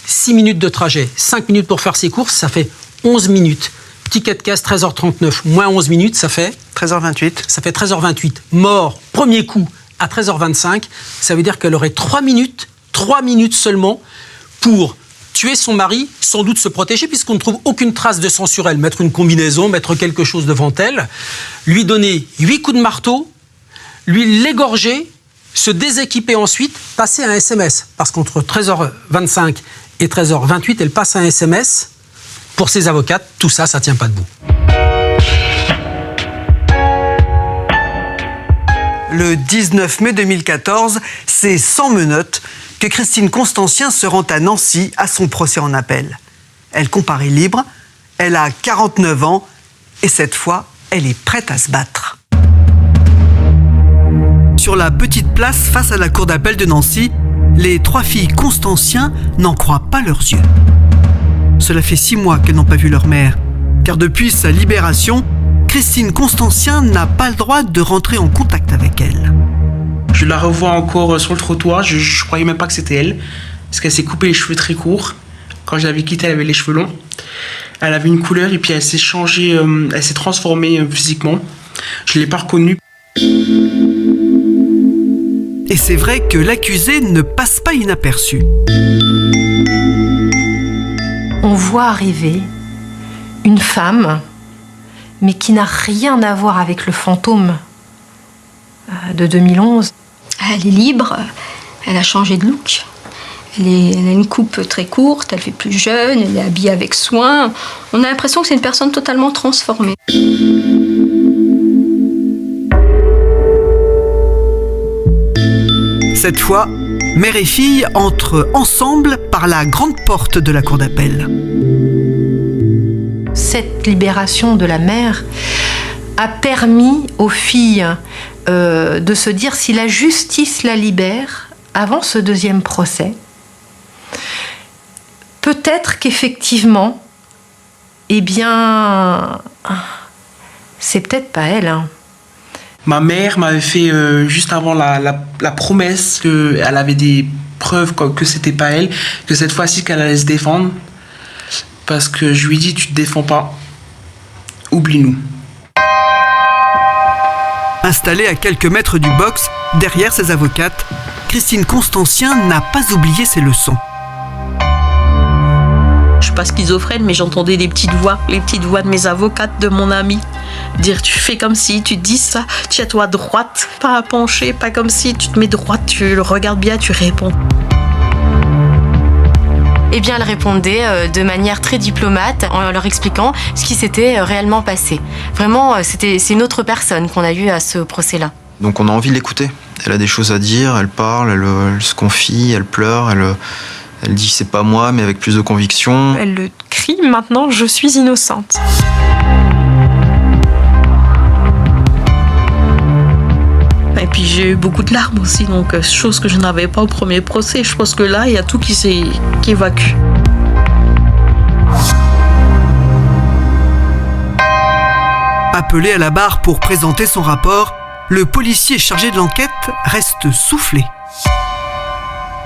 6 minutes de trajet, 5 minutes pour faire ses courses, ça fait 11 minutes. Ticket de caisse, 13h39, moins 11 minutes, ça fait 13h28. Ça fait 13h28. Mort, premier coup, à 13h25. Ça veut dire qu'elle aurait 3 minutes seulement pour tuer son mari, sans doute se protéger, puisqu'on ne trouve aucune trace de sang sur elle. Mettre une combinaison, mettre quelque chose devant elle, lui donner 8 coups de marteau, lui l'égorger, se déséquiper ensuite, passer un SMS. Parce qu'entre 13h25 et 13h28, elle passe un SMS. Pour ses avocates, tout ça, ça ne tient pas debout. Le 19 mai 2014, c'est sans menottes que Christine Constancien se rend à Nancy à son procès en appel. Elle comparaît libre, elle a 49 ans et cette fois, elle est prête à se battre. Sur la petite place face à la cour d'appel de Nancy, les 3 filles Constancien n'en croient pas leurs yeux. Cela fait 6 mois qu'elles n'ont pas vu leur mère, car depuis sa libération, Christine Constancien n'a pas le droit de rentrer en contact avec elle. Je la revois encore sur le trottoir, je croyais même pas que c'était elle, parce qu'elle s'est coupée les cheveux très courts. Quand je l'avais quittée, elle avait les cheveux longs. Elle avait une couleur et puis elle s'est changée, elle s'est transformée physiquement. Je ne l'ai pas reconnue. Et c'est vrai que l'accusé ne passe pas inaperçu. On voit arriver une femme, mais qui n'a rien à voir avec le fantôme de 2011. Elle est libre, elle a changé de look. Elle a une coupe très courte, elle fait plus jeune, elle est habillée avec soin. On a l'impression que c'est une personne totalement transformée. Cette fois, mère et fille entrent ensemble par la grande porte de la cour d'appel. Cette libération de la mère a permis aux filles de se dire si la justice la libère avant ce deuxième procès, peut-être qu'effectivement, eh bien, c'est peut-être pas elle. Ma mère m'avait fait juste avant la promesse qu'elle avait des preuves que c'était pas elle, que cette fois-ci qu'elle allait se défendre. Parce que je lui ai dit, tu te défends pas, oublie-nous. Installée à quelques mètres du box, derrière ses avocates, Christine Constancien n'a pas oublié ses leçons. Je suis pas schizophrène, mais j'entendais les petites voix de mes avocates, de mon ami. Dire, tu fais comme si, tu dis ça, tiens-toi droite, pas pencher, pas comme si, tu te mets droite, tu le regardes bien, tu réponds. Eh bien, elle répondait de manière très diplomate en leur expliquant ce qui s'était réellement passé. Vraiment, c'est une autre personne qu'on a eue à ce procès-là. Donc on a envie de l'écouter. Elle a des choses à dire, elle parle, elle se confie, elle pleure, elle dit c'est pas moi, mais avec plus de conviction. Elle le crie maintenant, je suis innocente. Et puis j'ai eu beaucoup de larmes aussi, donc chose que je n'avais pas au premier procès. Je pense que là, il y a tout qui évacue. Appelé à la barre pour présenter son rapport, le policier chargé de l'enquête reste soufflé.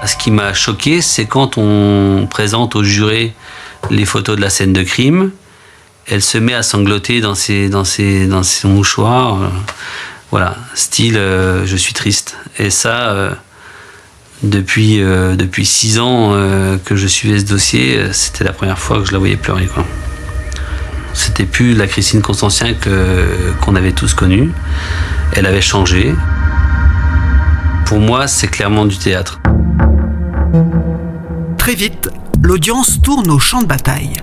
Ce qui m'a choqué, c'est quand on présente aux jurés les photos de la scène de crime, elle se met à sangloter dans son mouchoir. Voilà, style je suis triste. Et ça, depuis 6 ans que je suivais ce dossier, c'était la première fois que je la voyais pleurer, quoi. C'était plus la Christine Constancien qu'on avait tous connue. Elle avait changé. Pour moi, c'est clairement du théâtre. Très vite, l'audience tourne au champ de bataille.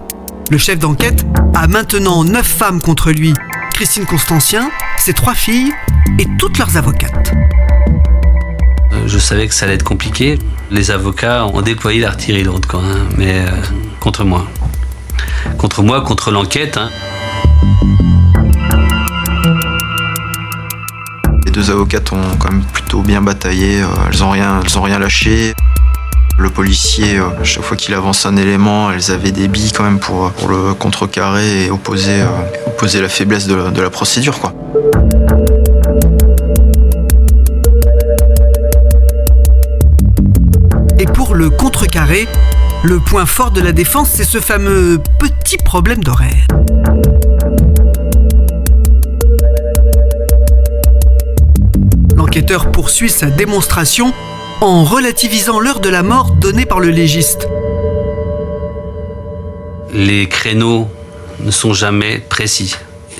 Le chef d'enquête a maintenant 9 femmes contre lui. Christine Constancien, ses 3 filles et toutes leurs avocates. Je savais que ça allait être compliqué. Les avocats ont déployé l'artillerie lourde, quoi, hein, mais contre moi. Contre moi, contre l'enquête. Hein. Les 2 avocates ont quand même plutôt bien bataillé, elles ont rien lâché. Le policier, chaque fois qu'il avance un élément, elles avaient des billes quand même pour le contrecarrer et opposer la faiblesse de la procédure, quoi. Et pour le contrecarrer, le point fort de la défense, c'est ce fameux petit problème d'horaire. L'enquêteur poursuit sa démonstration en relativisant l'heure de la mort donnée par le légiste. Les créneaux ne sont jamais précis.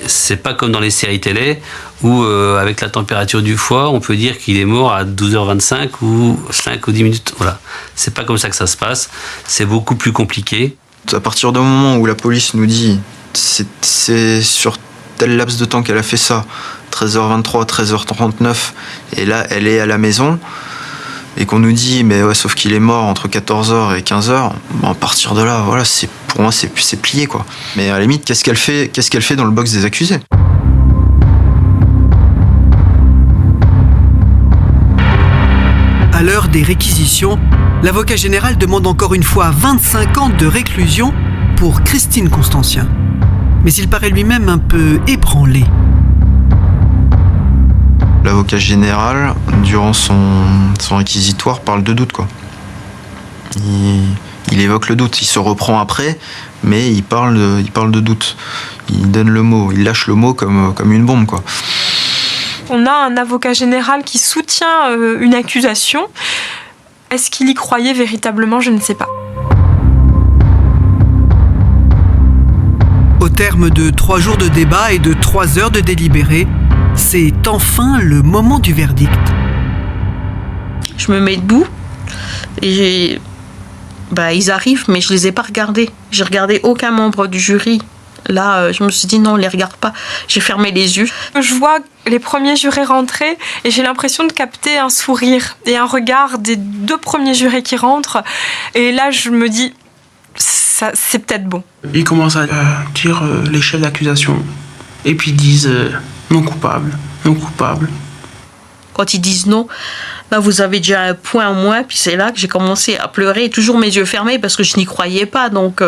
C'est pas comme dans les séries télé où, avec la température du foie, on peut dire qu'il est mort à 12h25 ou 5 ou 10 minutes. Voilà. C'est pas comme ça que ça se passe. C'est beaucoup plus compliqué. À partir du moment où la police nous dit c'est sur tel laps de temps qu'elle a fait ça, 13h23, 13h39, et là elle est à la maison, et qu'on nous dit mais ouais, sauf qu'il est mort entre 14h et 15h, bon, à partir de là, voilà, pour moi c'est plié, quoi. Mais à la limite, qu'est-ce qu'elle fait dans le box des accusés ? À l'heure des réquisitions, l'avocat général demande encore une fois 25 ans de réclusion pour Christine Constancien. Mais il paraît lui-même un peu ébranlé. L'avocat général, durant son réquisitoire, parle de doute, quoi. Il évoque le doute, il se reprend après, mais il parle de doute. Il donne le mot, il lâche le mot comme une bombe, quoi. On a un avocat général qui soutient une accusation. Est-ce qu'il y croyait véritablement ? Je ne sais pas. Au terme de 3 jours de débat et de 3 heures de délibéré, c'est enfin le moment du verdict. Je me mets debout et ils arrivent, mais je les ai pas regardés. J'ai regardé aucun membre du jury. Là, je me suis dit non, on les regarde pas. J'ai fermé les yeux. Je vois les premiers jurés rentrer et j'ai l'impression de capter un sourire et un regard des 2 premiers jurés qui rentrent. Et là, je me dis, ça, c'est peut-être bon. Ils commencent à dire les chefs d'accusation. Et puis ils disent non coupable, non coupable. Quand ils disent non, là vous avez déjà un point en moins, puis c'est là que j'ai commencé à pleurer, toujours mes yeux fermés parce que je n'y croyais pas. Donc,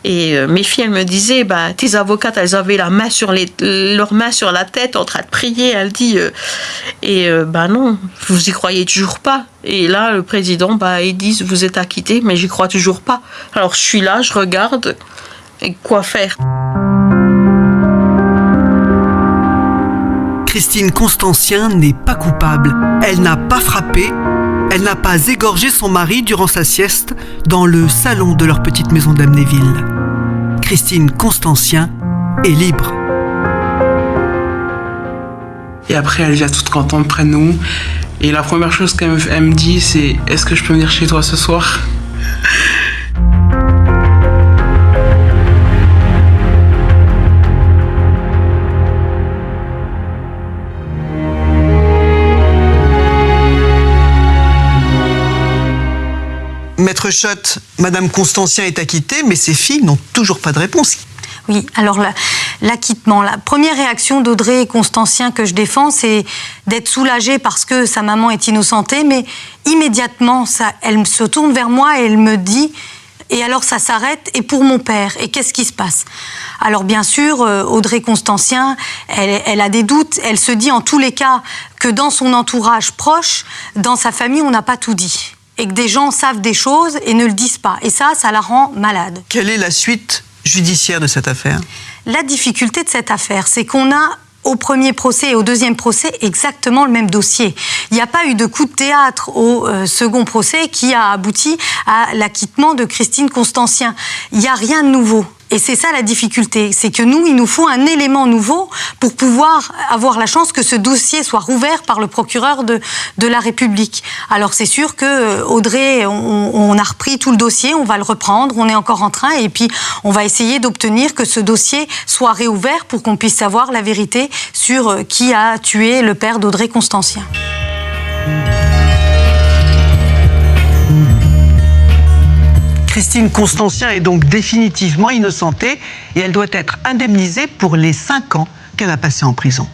mes filles, elles me disaient, tes avocates, elles avaient leurs mains sur la tête en train de prier. Elle dit, non, vous y croyez toujours pas. Et là, le président, ils disent, vous êtes acquittés, mais j'y crois toujours pas. Alors je suis là, je regarde, et quoi faire ? Christine Constancien n'est pas coupable. Elle n'a pas frappé, elle n'a pas égorgé son mari durant sa sieste dans le salon de leur petite maison d'Amnéville. Christine Constancien est libre. Et après, elle vient toute contente près de nous. Et la première chose qu'elle me dit, c'est « Est-ce que je peux venir chez toi ce soir ?» Maître Schott, Madame Constancien est acquittée, mais ses filles n'ont toujours pas de réponse. Oui, alors l'acquittement, la première réaction d'Audrey Constancien que je défends, c'est d'être soulagée parce que sa maman est innocentée, mais immédiatement, elle se tourne vers moi et elle me dit « Et alors ça s'arrête, et pour mon père, et qu'est-ce qui se passe ?» Alors bien sûr, Audrey Constancien, elle a des doutes, elle se dit en tous les cas que dans son entourage proche, dans sa famille, on n'a pas tout dit. Et que des gens savent des choses et ne le disent pas. Et ça la rend malade. Quelle est la suite judiciaire de cette affaire? La difficulté de cette affaire, c'est qu'on a au premier procès et au deuxième procès exactement le même dossier. Il n'y a pas eu de coup de théâtre au second procès qui a abouti à l'acquittement de Christine Constancien. Il n'y a rien de nouveau. Et c'est ça la difficulté, c'est que nous, il nous faut un élément nouveau pour pouvoir avoir la chance que ce dossier soit rouvert par le procureur de la République. Alors c'est sûr que Audrey, on a repris tout le dossier, on va le reprendre, on est encore en train, et puis on va essayer d'obtenir que ce dossier soit réouvert pour qu'on puisse savoir la vérité sur qui a tué le père d'Audrey Constancien. Christine Constancien est donc définitivement innocentée et elle doit être indemnisée pour les 5 ans qu'elle a passés en prison.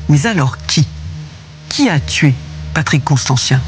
Mais alors qui a tué Patrick Constancien ?